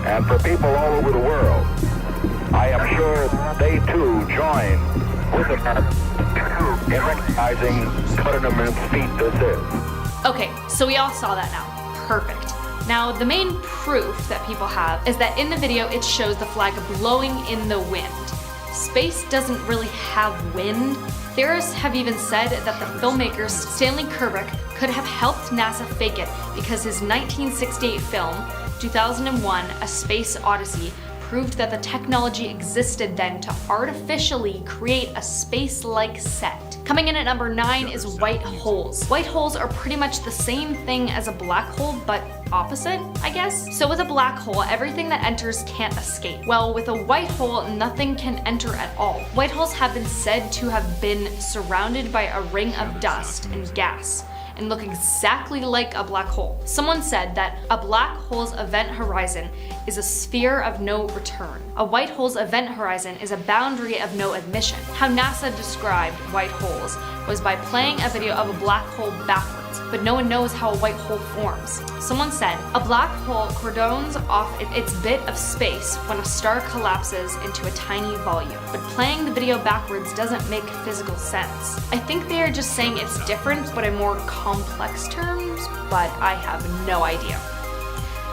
And for people all over the world, I am sure they too join with America in recognizing what an immense feat this is. Okay, so we all saw that now. Perfect. Now, the main proof that people have is that in the video it shows the flag blowing in the wind. Space doesn't really have wind. Theorists have even said that the filmmaker Stanley Kubrick could have helped NASA fake it because his 1968 film, 2001: A Space Odyssey, proved that the technology existed then to artificially create a space-like set. Coming in at number 9 is white holes. White holes are pretty much the same thing as a black hole, but opposite, I guess? So with a black hole, everything that enters can't escape. Well, with a white hole, nothing can enter at all. White holes have been said to have been surrounded by a ring of dust and gas, and look exactly like a black hole. Someone said that a black hole's event horizon is a sphere of no return. A white hole's event horizon is a boundary of no admission. How NASA described white holes was by playing a video of a black hole backwards, but no one knows how a white hole forms. Someone said, a black hole cordons off its bit of space when a star collapses into a tiny volume, but playing the video backwards doesn't make physical sense. I think they are just saying it's different, but in more complex terms, but I have no idea.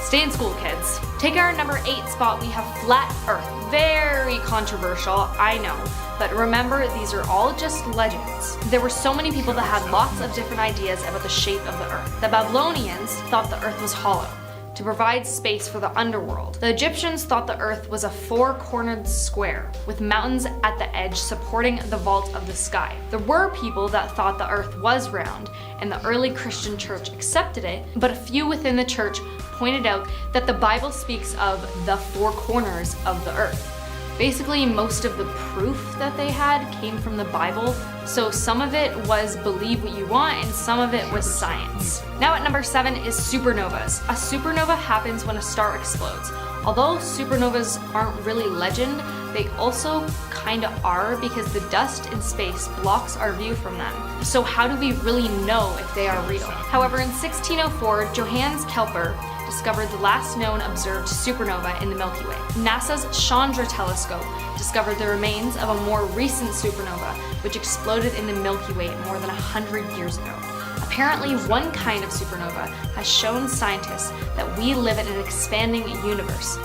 Stay in school, kids. Take our number 8 spot, we have flat Earth. Very controversial, I know. But remember, these are all just legends. There were so many people that had lots of different ideas about the shape of the Earth. The Babylonians thought the Earth was hollow, to provide space for the underworld. The Egyptians thought the Earth was a 4-cornered square, with mountains at the edge supporting the vault of the sky. There were people that thought the Earth was round, and the early Christian church accepted it, but a few within the church pointed out that the Bible speaks of the 4 corners of the Earth. Basically, most of the proof that they had came from the Bible, so some of it was believe what you want and some of it was science. Now at number 7 is supernovas. A supernova happens when a star explodes. Although supernovas aren't really legend, they also kinda are because the dust in space blocks our view from them. So how do we really know if they are real? However, in 1604, Johannes Kepler discovered the last known observed supernova in the Milky Way. NASA's Chandra telescope discovered the remains of a more recent supernova, which exploded in the Milky Way more than 100 years ago. Apparently, one kind of supernova has shown scientists that we live in an expanding universe,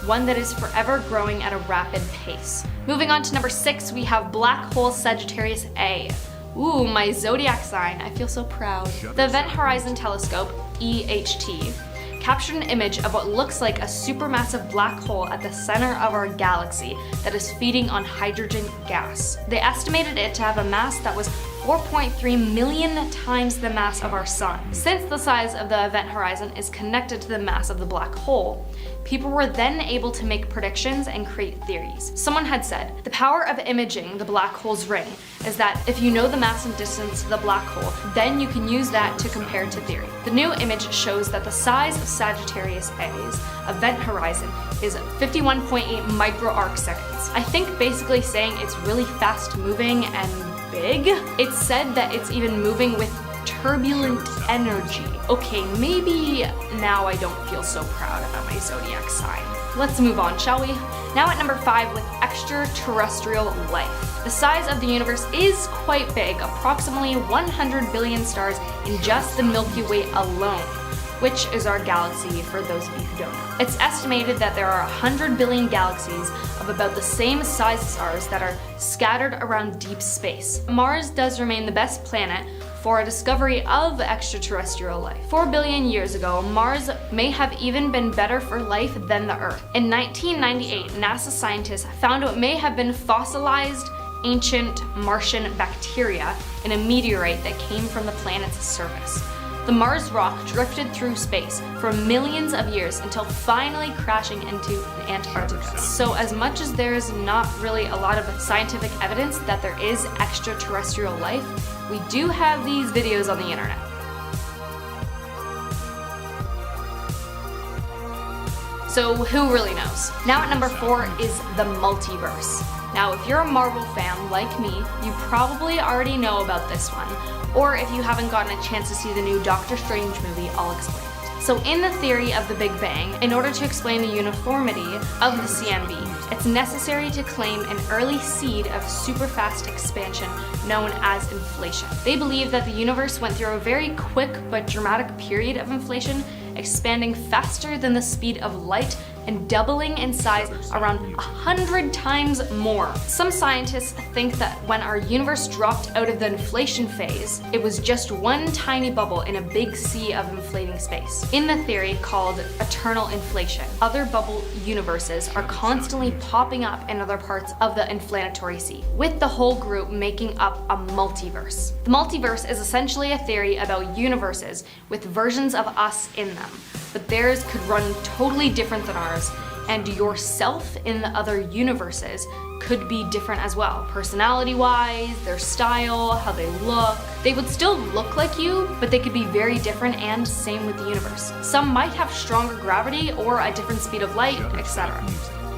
one that is forever growing at a rapid pace. Moving on to number 6, we have black hole Sagittarius A. Ooh, my zodiac sign, I feel so proud. The Event Horizon Telescope, EHT, captured an image of what looks like a supermassive black hole at the center of our galaxy that is feeding on hydrogen gas. They estimated it to have a mass that was 4.3 million times the mass of our sun. Since the size of the event horizon is connected to the mass of the black hole, people were then able to make predictions and create theories. Someone had said, the power of imaging the black hole's ring is that if you know the mass and distance to the black hole, then you can use that to compare to theory. The new image shows that the size of Sagittarius A's event horizon is 51.8 micro arc seconds. I think basically saying it's really fast moving and big. It's said that it's even moving with turbulent energy. Okay, maybe now I don't feel so proud about my zodiac sign. Let's move on, shall we? Now at number 5 with extraterrestrial life. The size of the universe is quite big, approximately 100 billion stars in just the Milky Way alone, which is our galaxy for those of you who don't know. It's estimated that there are 100 billion galaxies of about the same size as ours that are scattered around deep space. Mars does remain the best planet for a discovery of extraterrestrial life. 4 billion years ago, Mars may have even been better for life than the Earth. In 1998, NASA scientists found what may have been fossilized ancient Martian bacteria in a meteorite that came from the planet's surface. The Mars rock drifted through space for millions of years until finally crashing into Antarctica. So as much as there's not really a lot of scientific evidence that there is extraterrestrial life, we do have these videos on the internet. So who really knows? Now at number 4 is the multiverse. Now if you're a Marvel fan like me, you probably already know about this one. Or if you haven't gotten a chance to see the new Doctor Strange movie, I'll explain it. So in the theory of the Big Bang, in order to explain the uniformity of the CMB, it's necessary to claim an early seed of superfast expansion known as inflation. They believe that the universe went through a very quick but dramatic period of inflation, expanding faster than the speed of light and doubling in size around 100 times more. Some scientists think that when our universe dropped out of the inflation phase, it was just one tiny bubble in a big sea of inflating space. In the theory called eternal inflation, other bubble universes are constantly popping up in other parts of the inflationary sea, with the whole group making up a multiverse. The multiverse is essentially a theory about universes with versions of us in them, but theirs could run totally different than ours and yourself in the other universes could be different as well. Personality-wise, their style, how they look. They would still look like you, but they could be very different, and same with the universe. Some might have stronger gravity or a different speed of light, etc.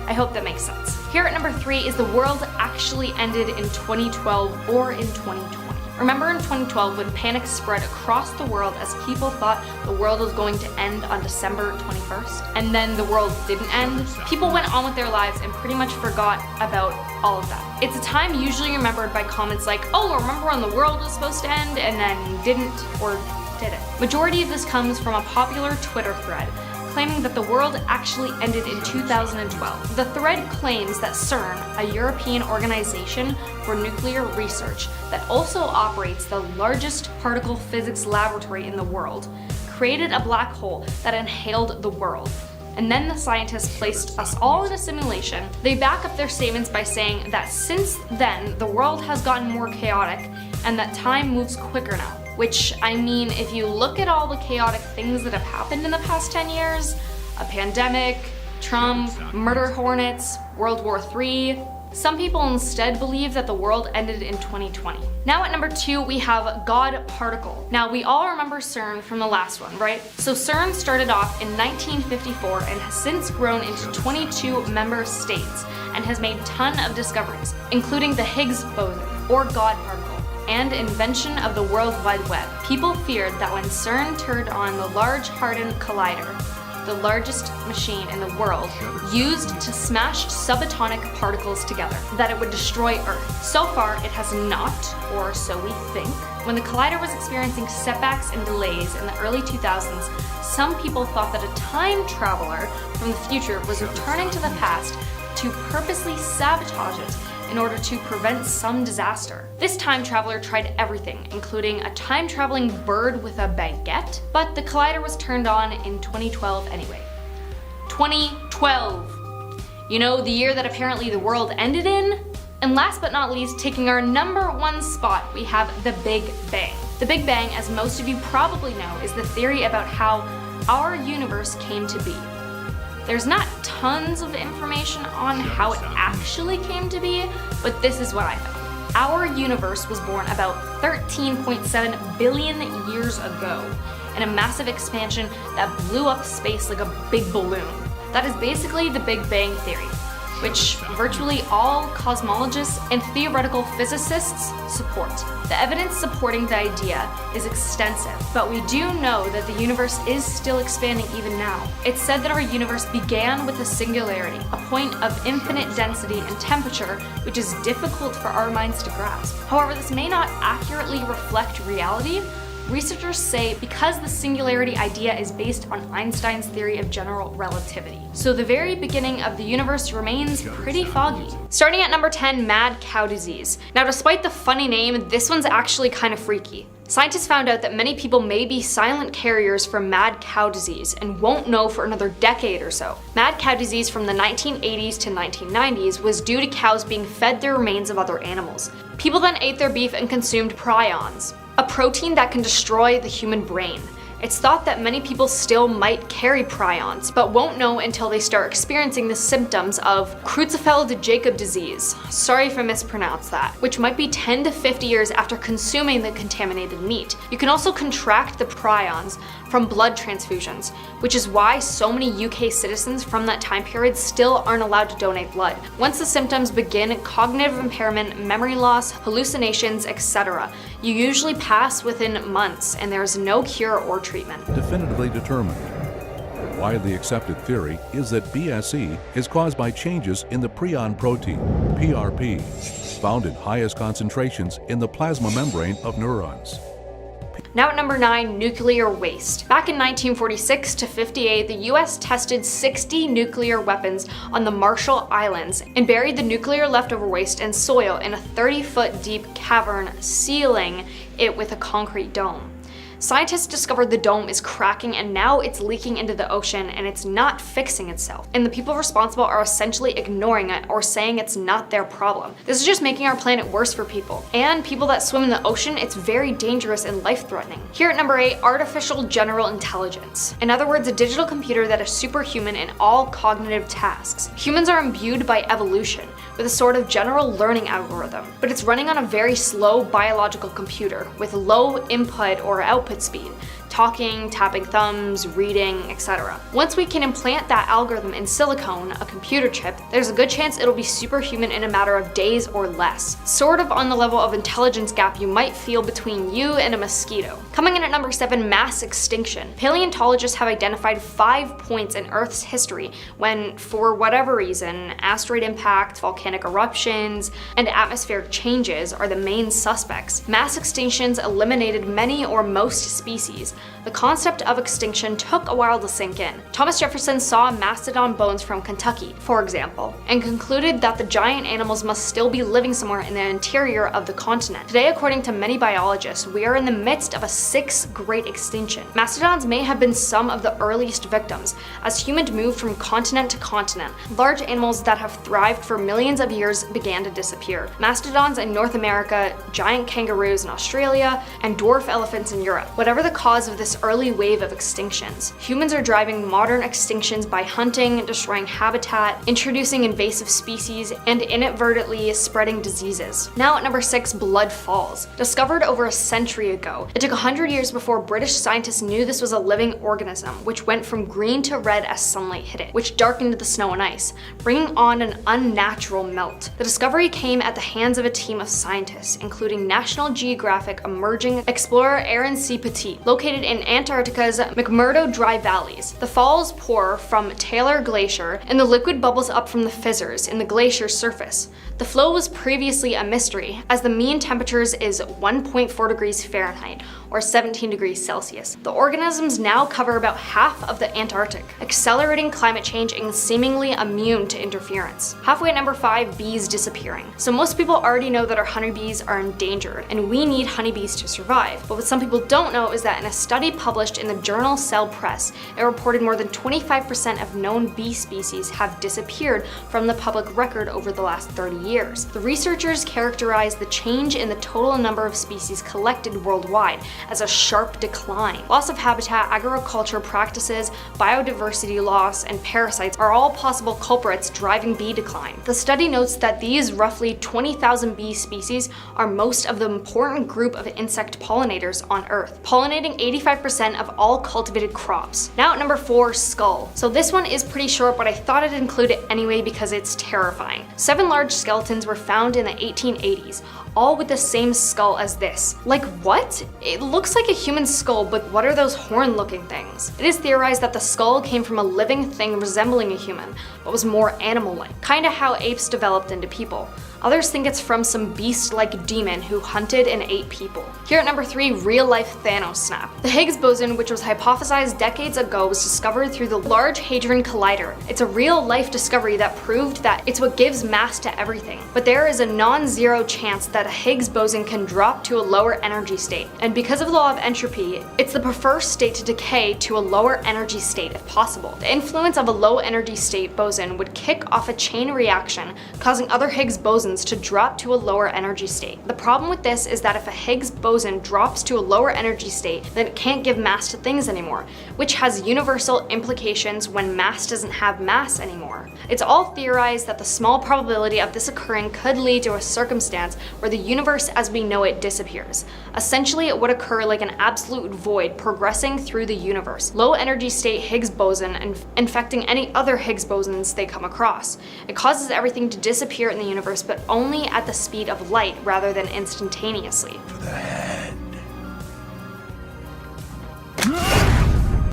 I hope that makes sense. Here at number 3 is the world actually ended in 2012 or in 2020. Remember in 2012 when panic spread across the world as people thought the world was going to end on December 21st? And then the world didn't end? People went on with their lives and pretty much forgot about all of that. It's a time usually remembered by comments like, oh, remember when the world was supposed to end and then didn't or did it? Majority of this comes from a popular Twitter thread claiming that the world actually ended in 2012. The thread claims that CERN, a European organization for nuclear research that also operates the largest particle physics laboratory in the world, created a black hole that inhaled the world. And then the scientists placed us all in a simulation. They back up their statements by saying that since then, the world has gotten more chaotic and that time moves quicker now. Which, I mean, if you look at all the chaotic things that have happened in the past 10 years, a pandemic, Trump, murder hornets, World War III, some people instead believe that the world ended in 2020. Now at number 2, we have God particle. Now we all remember CERN from the last one, right? So CERN started off in 1954 and has since grown into 22 member states and has made a ton of discoveries, including the Higgs boson, or God particle, and invention of the World Wide Web. People feared that when CERN turned on the Large Hadron Collider, the largest machine in the world, used to smash subatomic particles together, that it would destroy Earth. So far, it has not, or so we think. When the collider was experiencing setbacks and delays in the early 2000s, some people thought that a time traveler from the future was returning to the past to purposely sabotage it in order to prevent some disaster. This time traveler tried everything, including a time-traveling bird with a baguette, but the collider was turned on in 2012 anyway. 2012! You know, the year that apparently the world ended in? And last but not least, taking our number 1 spot, we have the Big Bang. The Big Bang, as most of you probably know, is the theory about how our universe came to be. There's not tons of information on how it actually came to be, but this is what I found. Our universe was born about 13.7 billion years ago in a massive expansion that blew up space like a big balloon. That is basically the Big Bang Theory, which virtually all cosmologists and theoretical physicists support. The evidence supporting the idea is extensive, but we do know that the universe is still expanding even now. It's said that our universe began with a singularity, a point of infinite density and temperature, which is difficult for our minds to grasp. However, this may not accurately reflect reality. Researchers say because the singularity idea is based on Einstein's theory of general relativity. So the very beginning of the universe remains pretty foggy. Starting at number 10, mad cow disease. Now despite the funny name, this one's actually kind of freaky. Scientists found out that many people may be silent carriers for mad cow disease and won't know for another decade or so. Mad cow disease from the 1980s to 1990s was due to cows being fed the remains of other animals. People then ate their beef and consumed prions, a protein that can destroy the human brain. It's thought that many people still might carry prions, but won't know until they start experiencing the symptoms of Creutzfeldt-Jakob disease, sorry if I mispronounced that, which might be 10 to 50 years after consuming the contaminated meat. You can also contract the prions from blood transfusions, which is why so many UK citizens from that time period still aren't allowed to donate blood. Once the symptoms begin, cognitive impairment, memory loss, hallucinations, etc., you usually pass within months and there is no cure or treatment. Definitively determined. A widely accepted theory is that BSE is caused by changes in the prion protein, PRP, found in highest concentrations in the plasma membrane of neurons. Now at number 9, nuclear waste. Back in 1946 to 58, the US tested 60 nuclear weapons on the Marshall Islands and buried the nuclear leftover waste and soil in a 30-foot deep cavern, sealing it with a concrete dome. Scientists discovered the dome is cracking and now it's leaking into the ocean and it's not fixing itself. And the people responsible are essentially ignoring it or saying it's not their problem. This is just making our planet worse for people. And people that swim in the ocean, it's very dangerous and life-threatening. Here at number 8, artificial general intelligence. In other words, a digital computer that is superhuman in all cognitive tasks. Humans are imbued by evolution with a sort of general learning algorithm, but it's running on a very slow biological computer with low input or output speed. Talking, tapping thumbs, reading, etc. Once we can implant that algorithm in silicone, a computer chip, there's a good chance it'll be superhuman in a matter of days or less. Sort of on the level of intelligence gap you might feel between you and a mosquito. Coming in at number 7, mass extinction. Paleontologists have identified 5 points in Earth's history when, for whatever reason, asteroid impact, volcanic eruptions, and atmospheric changes are the main suspects. Mass extinctions eliminated many or most species. The concept of extinction took a while to sink in. Thomas Jefferson saw mastodon bones from Kentucky, for example, and concluded that the giant animals must still be living somewhere in the interior of the continent. Today, according to many biologists, we are in the midst of a 6th great extinction. Mastodons may have been some of the earliest victims, as humans moved from continent to continent. Large animals that have thrived for millions of years began to disappear. Mastodons in North America, giant kangaroos in Australia, and dwarf elephants in Europe. Whatever the cause of this early wave of extinctions, humans are driving modern extinctions by hunting, destroying habitat, introducing invasive species, and inadvertently spreading diseases. Now at number 6, blood falls. Discovered over a century ago, it took 100 years before British scientists knew this was a living organism, which went from green to red as sunlight hit it, which darkened the snow and ice, bringing on an unnatural melt. The discovery came at the hands of a team of scientists, including National Geographic emerging explorer Aaron C. Petit, located in Antarctica's McMurdo Dry Valleys. The falls pour from Taylor Glacier, and the liquid bubbles up from the fissures in the glacier's surface. The flow was previously a mystery, as the mean temperatures is 1.4 degrees Fahrenheit, or 17 degrees Celsius. The organisms now cover about half of the Antarctic, accelerating climate change and seemingly immune to interference. Halfway at number 5, bees disappearing. So most people already know that our honeybees are endangered, and we need honeybees to survive. But what some people don't know is that in a study published in the journal Cell Press, it reported more than 25% of known bee species have disappeared from the public record over the last 30 years. The researchers characterized the change in the total number of species collected worldwide as a sharp decline. Loss of habitat, agriculture practices, biodiversity loss, and parasites are all possible culprits driving bee decline. The study notes that these roughly 20,000 bee species are most of the important group of insect pollinators on Earth, pollinating 85% of all cultivated crops. Now at number 4, skull. So this one is pretty short, but I thought I'd include it anyway because it's terrifying. 7 large skeletons were found in the 1880s, all with the same skull as this. Like what? It looks like a human skull, but what are those horn-looking things? It is theorized that the skull came from a living thing resembling a human, but was more animal-like, kinda how apes developed into people. Others think it's from some beast-like demon who hunted and ate people. Here at number 3, real-life Thanos snap. The Higgs boson, which was hypothesized decades ago, was discovered through the Large Hadron Collider. It's a real-life discovery that proved that it's what gives mass to everything. But there is a non-zero chance that a Higgs boson can drop to a lower energy state. And because of the law of entropy, it's the preferred state to decay to a lower energy state if possible. The influence of a low energy state boson would kick off a chain reaction, causing other Higgs bosons to drop to a lower energy state. The problem with this is that if a Higgs boson drops to a lower energy state, then it can't give mass to things anymore, which has universal implications when mass doesn't have mass anymore. It's all theorized that the small probability of this occurring could lead to a circumstance where the universe as we know it disappears. Essentially, it would occur like an absolute void progressing through the universe. Low energy state Higgs boson and infecting any other Higgs bosons they come across. It causes everything to disappear in the universe, but only at the speed of light rather than instantaneously.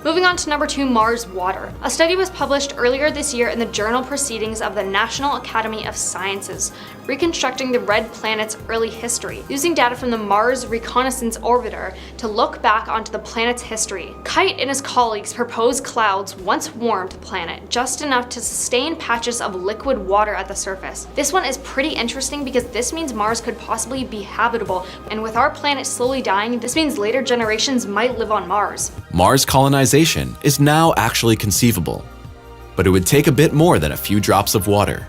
Moving on to number 2, Mars water. A study was published earlier this year in the journal Proceedings of the National Academy of Sciences, reconstructing the red planet's early history, using data from the Mars Reconnaissance Orbiter to look back onto the planet's history. Kite and his colleagues proposed clouds once warmed the planet, just enough to sustain patches of liquid water at the surface. This one is pretty interesting because this means Mars could possibly be habitable, and with our planet slowly dying, this means later generations might live on Mars. Mars colonization is now actually conceivable, but it would take a bit more than a few drops of water.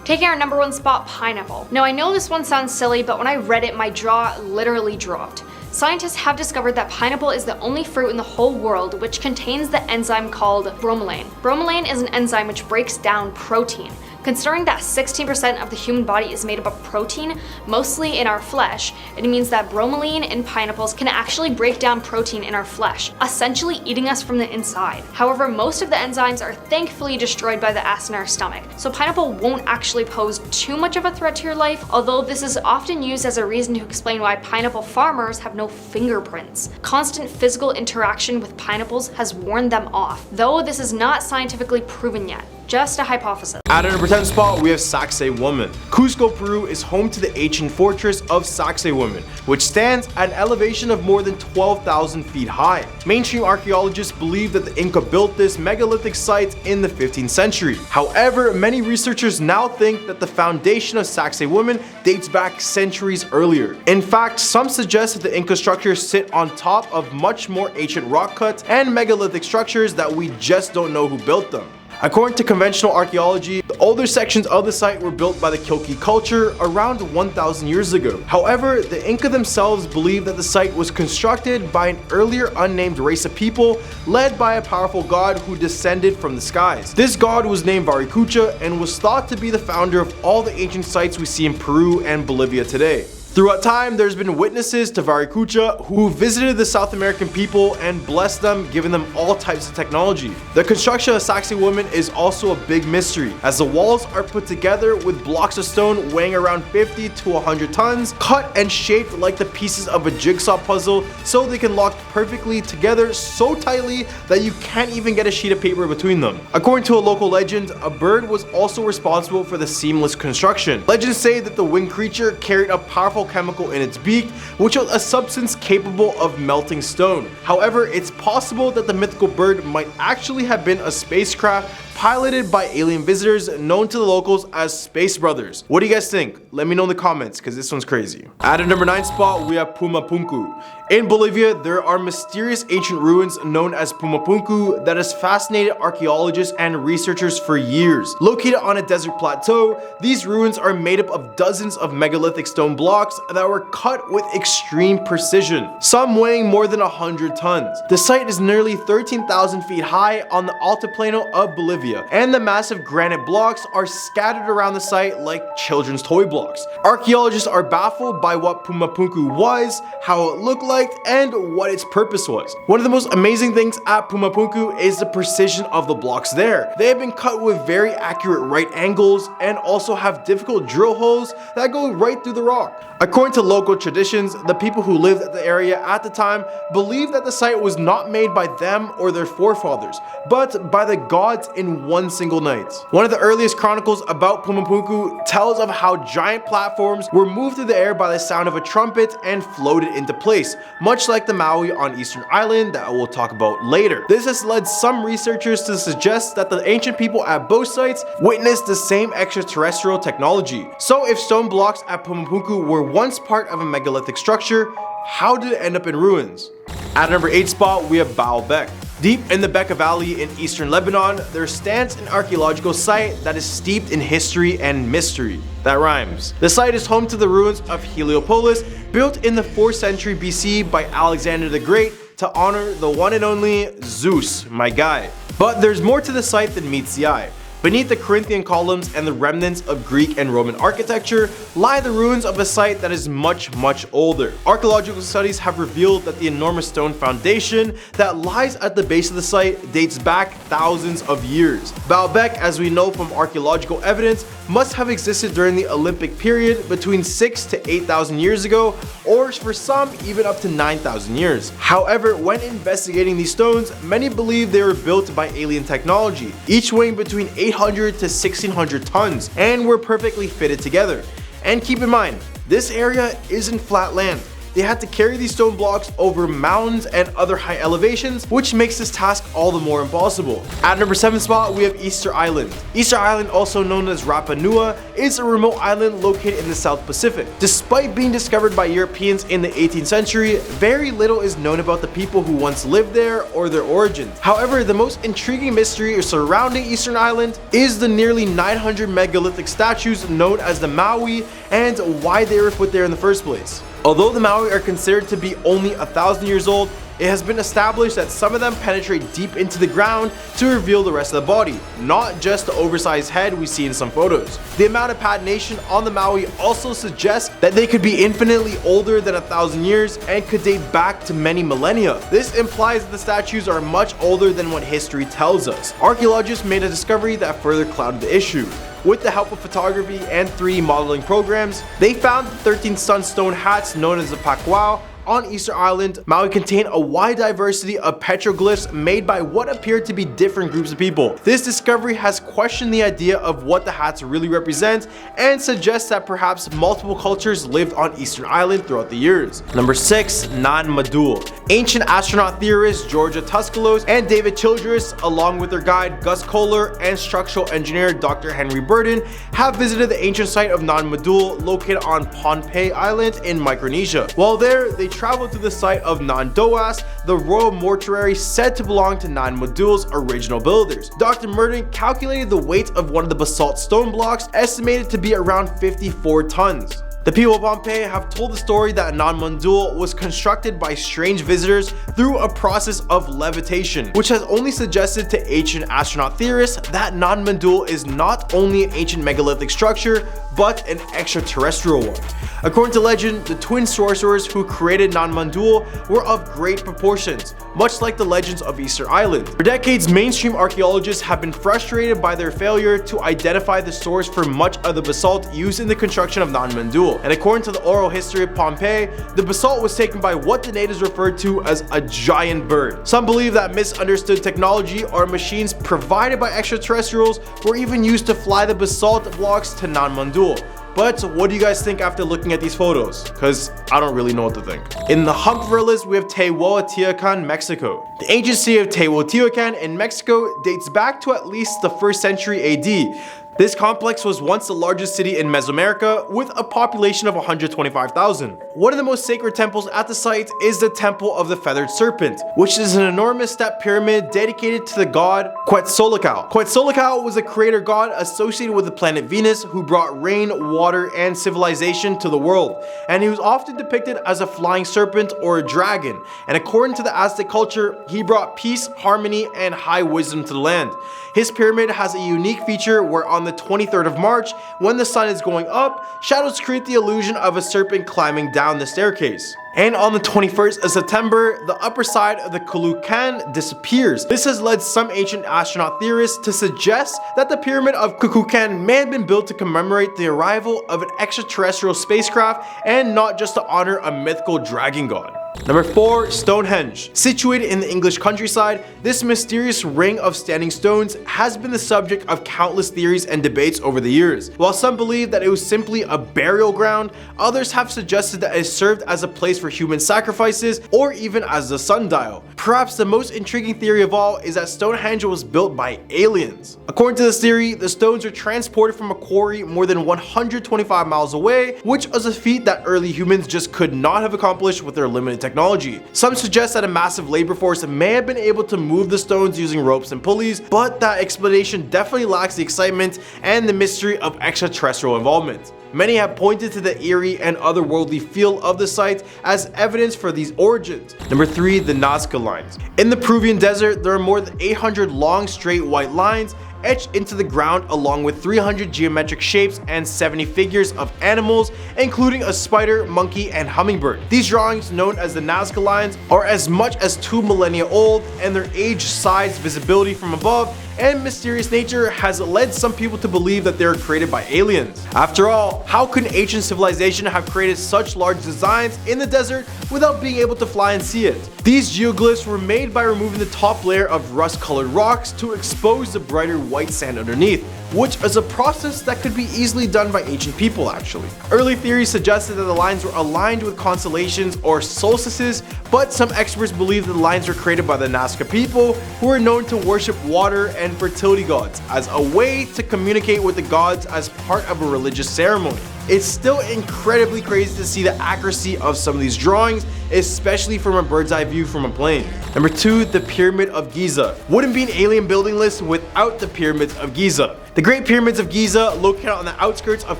Taking our number 1 spot, pineapple. Now I know this one sounds silly, but when I read it, my jaw literally dropped. Scientists have discovered that pineapple is the only fruit in the whole world which contains the enzyme called bromelain. Bromelain is an enzyme which breaks down protein. Considering that 16% of the human body is made up of protein, mostly in our flesh, it means that bromelain in pineapples can actually break down protein in our flesh, essentially eating us from the inside. However, most of the enzymes are thankfully destroyed by the acid in our stomach, so pineapple won't actually pose too much of a threat to your life, although this is often used as a reason to explain why pineapple farmers have no fingerprints. Constant physical interaction with pineapples has worn them off, though this is not scientifically proven yet. Just a hypothesis. At our number 10 spot, we have Sacsayhuaman. Cusco, Peru is home to the ancient fortress of Sacsayhuaman, which stands at an elevation of more than 12,000 feet high. Mainstream archaeologists believe that the Inca built this megalithic site in the 15th century. However, many researchers now think that the foundation of Sacsayhuaman dates back centuries earlier. In fact, some suggest that the Inca structures sit on top of much more ancient rock cuts and megalithic structures that we just don't know who built them. According to conventional archaeology, the older sections of the site were built by the Kilki culture around 1,000 years ago. However, the Inca themselves believe that the site was constructed by an earlier unnamed race of people led by a powerful god who descended from the skies. This god was named Viracocha and was thought to be the founder of all the ancient sites we see in Peru and Bolivia today. Throughout time, there's been witnesses to Viracocha who visited the South American people and blessed them, giving them all types of technology. The construction of Sacsayhuaman is also a big mystery, as the walls are put together with blocks of stone weighing around 50 to 100 tons, cut and shaped like the pieces of a jigsaw puzzle so they can lock perfectly together so tightly that you can't even get a sheet of paper between them. According to a local legend, a bird was also responsible for the seamless construction. Legends say that the winged creature carried a powerful chemical in its beak, which was a substance capable of melting stone. However, it's possible that the mythical bird might actually have been a spacecraft piloted by alien visitors known to the locals as Space Brothers. What do you guys think? Let me know in the comments, because this one's crazy. At a number 9 spot, we have Pumapunku. In Bolivia, there are mysterious ancient ruins known as Pumapunku that has fascinated archaeologists and researchers for years. Located on a desert plateau, these ruins are made up of dozens of megalithic stone blocks that were cut with extreme precision, some weighing more than 100 tons. The site is nearly 13,000 feet high on the Altiplano of Bolivia, and the massive granite blocks are scattered around the site like children's toy blocks. Archaeologists are baffled by what Pumapunku was, how it looked like, and what its purpose was. One of the most amazing things at Pumapunku is the precision of the blocks there. They have been cut with very accurate right angles and also have difficult drill holes that go right through the rock. According to local traditions, the people who lived at the area at the time believed that the site was not made by them or their forefathers, but by the gods in one single night. One of the earliest chronicles about Pumapunku tells of how giant platforms were moved through the air by the sound of a trumpet and floated into place, much like the Maui on Eastern Island that we'll talk about later. This has led some researchers to suggest that the ancient people at both sites witnessed the same extraterrestrial technology. So if stone blocks at Pumapunku were once part of a megalithic structure, how did it end up in ruins? At number 8 spot, we have Baalbek. Deep in the Bekaa Valley in eastern Lebanon, there stands an archaeological site that is steeped in history and mystery. That rhymes. The site is home to the ruins of Heliopolis, built in the 4th century BC by Alexander the Great to honor the one and only Zeus, my guy. But there's more to the site than meets the eye. Beneath the Corinthian columns and the remnants of Greek and Roman architecture lie the ruins of a site that is much older. Archaeological studies have revealed that the enormous stone foundation that lies at the base of the site dates back thousands of years. Baalbek, as we know from archaeological evidence, must have existed during the Olympic period between 6,000 to 8,000 years ago, or for some, even up to 9,000 years. However, when investigating these stones, many believe they were built by alien technology, each weighing between 800 to 1600 tons, and were perfectly fitted together. And keep in mind, this area isn't flat land. They had to carry these stone blocks over mountains and other high elevations, which makes this task all the more impossible. At number 7 spot, we have Easter Island. Easter Island, also known as Rapa Nui, is a remote island located in the South Pacific. Despite being discovered by Europeans in the 18th century, very little is known about the people who once lived there or their origins. However, the most intriguing mystery surrounding Eastern Island is the nearly 900 megalithic statues known as the Maui and why they were put there in the first place. Although the Maui are considered to be only 1,000 years old, it has been established that some of them penetrate deep into the ground to reveal the rest of the body, not just the oversized head we see in some photos. The amount of patination on the Maui also suggests that they could be infinitely older than 1,000 years and could date back to many millennia. This implies that the statues are much older than what history tells us. Archaeologists made a discovery that further clouded the issue. With the help of photography and 3D modeling programs, they found the 13 sunstone hats known as the Pakwao on Easter Island. Maui contain a wide diversity of petroglyphs made by what appear to be different groups of people. This discovery has questioned the idea of what the hats really represent and suggests that perhaps multiple cultures lived on Eastern Island throughout the years. Number 6, Nan Madol. Ancient astronaut theorists Georgia Tuscalos and David Childress, along with their guide Gus Kohler and structural engineer Dr. Henry Burden, have visited the ancient site of Nan Madol located on Pohnpei Island in Micronesia. While there, they traveled to the site of Nan Doas, the royal mortuary said to belong to Nan Madol's original builders. Dr. Murden calculated the weight of one of the basalt stone blocks, estimated to be around 54 tons. The people of Pompeii have told the story that Nan Madol was constructed by strange visitors through a process of levitation, which has only suggested to ancient astronaut theorists that Nan Madol is not only an ancient megalithic structure, but an extraterrestrial one. According to legend, the twin sorcerers who created Nan Madol were of great proportions, much like the legends of Easter Island. For decades, mainstream archaeologists have been frustrated by their failure to identify the source for much of the basalt used in the construction of Nan Madol. And according to the oral history of Pompeii, the basalt was taken by what the natives referred to as a giant bird. Some believe that misunderstood technology or machines provided by extraterrestrials were even used to fly the basalt blocks to Nan Madol. But what do you guys think after looking at these photos? Because I don't really know what to think. In the hump of our list, we have Teotihuacan, Mexico. The ancient city of Teotihuacan in Mexico dates back to at least the 1st century AD. This complex was once the largest city in Mesoamerica with a population of 125,000. One of the most sacred temples at the site is the Temple of the Feathered Serpent, which is an enormous step pyramid dedicated to the god Quetzalcoatl. Quetzalcoatl was a creator god associated with the planet Venus who brought rain, water, and civilization to the world, and he was often depicted as a flying serpent or a dragon, and according to the Aztec culture, he brought peace, harmony, and high wisdom to the land. His pyramid has a unique feature where on the 23rd of March, when the sun is going up, shadows create the illusion of a serpent climbing down the staircase. And on the 21st of September, the upper side of the Kukulkan disappears. This has led some ancient astronaut theorists to suggest that the pyramid of Kukulkan may have been built to commemorate the arrival of an extraterrestrial spacecraft and not just to honor a mythical dragon god. Number 4, Stonehenge. Situated in the English countryside, this mysterious ring of standing stones has been the subject of countless theories and debates over the years. While some believe that it was simply a burial ground, others have suggested that it served as a place for human sacrifices or even as the sundial. Perhaps the most intriguing theory of all is that Stonehenge was built by aliens. According to this theory, the stones were transported from a quarry more than 125 miles away, which was a feat that early humans just could not have accomplished with their limited technology. Some suggest that a massive labor force may have been able to move the stones using ropes and pulleys, but that explanation definitely lacks the excitement and the mystery of extraterrestrial involvement. Many have pointed to the eerie and otherworldly feel of the site as evidence for these origins. Number 3, the Nazca lines. In the Peruvian desert, there are more than 800 long straight white lines etched into the ground, along with 300 geometric shapes and 70 figures of animals, including a spider, monkey, and hummingbird. These drawings, known as the Nazca lines, are as much as 2 millennia old, and their age, size, visibility from above, and mysterious nature has led some people to believe that they were created by aliens. After all, how could an ancient civilization have created such large designs in the desert without being able to fly and see it? These geoglyphs were made by removing the top layer of rust-colored rocks to expose the brighter white sand underneath, which is a process that could be easily done by ancient people actually. Early theories suggested that the lines were aligned with constellations or solstices, but some experts believe that the lines were created by the Nazca people, who were known to worship water and fertility gods as a way to communicate with the gods as part of a religious ceremony. It's still incredibly crazy to see the accuracy of some of these drawings, especially from a bird's eye view from a plane. Number 2, the Pyramid of Giza. Wouldn't be an alien building list without the Pyramids of Giza. The Great Pyramids of Giza, located on the outskirts of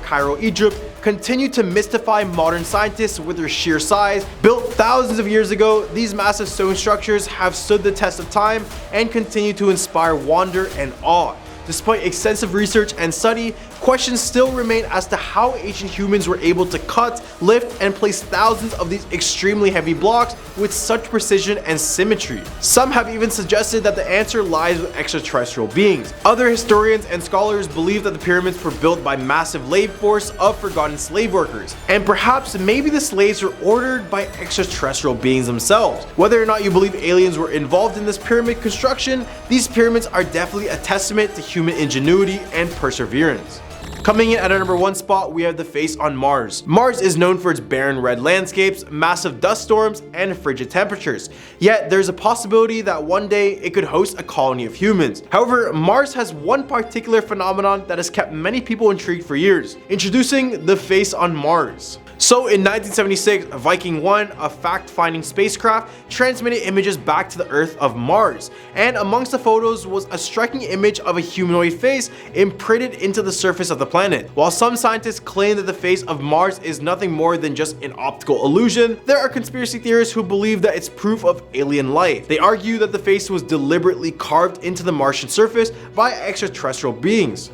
Cairo, Egypt, continue to mystify modern scientists with their sheer size. Built thousands of years ago, these massive stone structures have stood the test of time and continue to inspire wonder and awe. Despite extensive research and study, questions still remain as to how ancient humans were able to cut, lift, and place thousands of these extremely heavy blocks with such precision and symmetry. Some have even suggested that the answer lies with extraterrestrial beings. Other historians and scholars believe that the pyramids were built by massive labor force of forgotten slave workers, and perhaps maybe the slaves were ordered by extraterrestrial beings themselves. Whether or not you believe aliens were involved in this pyramid construction, these pyramids are definitely a testament to human ingenuity and perseverance. Coming in at our number 1 spot, we have the face on Mars. Mars is known for its barren red landscapes, massive dust storms, and frigid temperatures. Yet there's a possibility that one day it could host a colony of humans. However, Mars has one particular phenomenon that has kept many people intrigued for years. Introducing the face on Mars. So in 1976, Viking 1, a fact-finding spacecraft, transmitted images back to the Earth of Mars, and amongst the photos was a striking image of a humanoid face imprinted into the surface of the planet. While some scientists claim that the face of Mars is nothing more than just an optical illusion, there are conspiracy theorists who believe that it's proof of alien life. They argue that the face was deliberately carved into the Martian surface by extraterrestrial beings.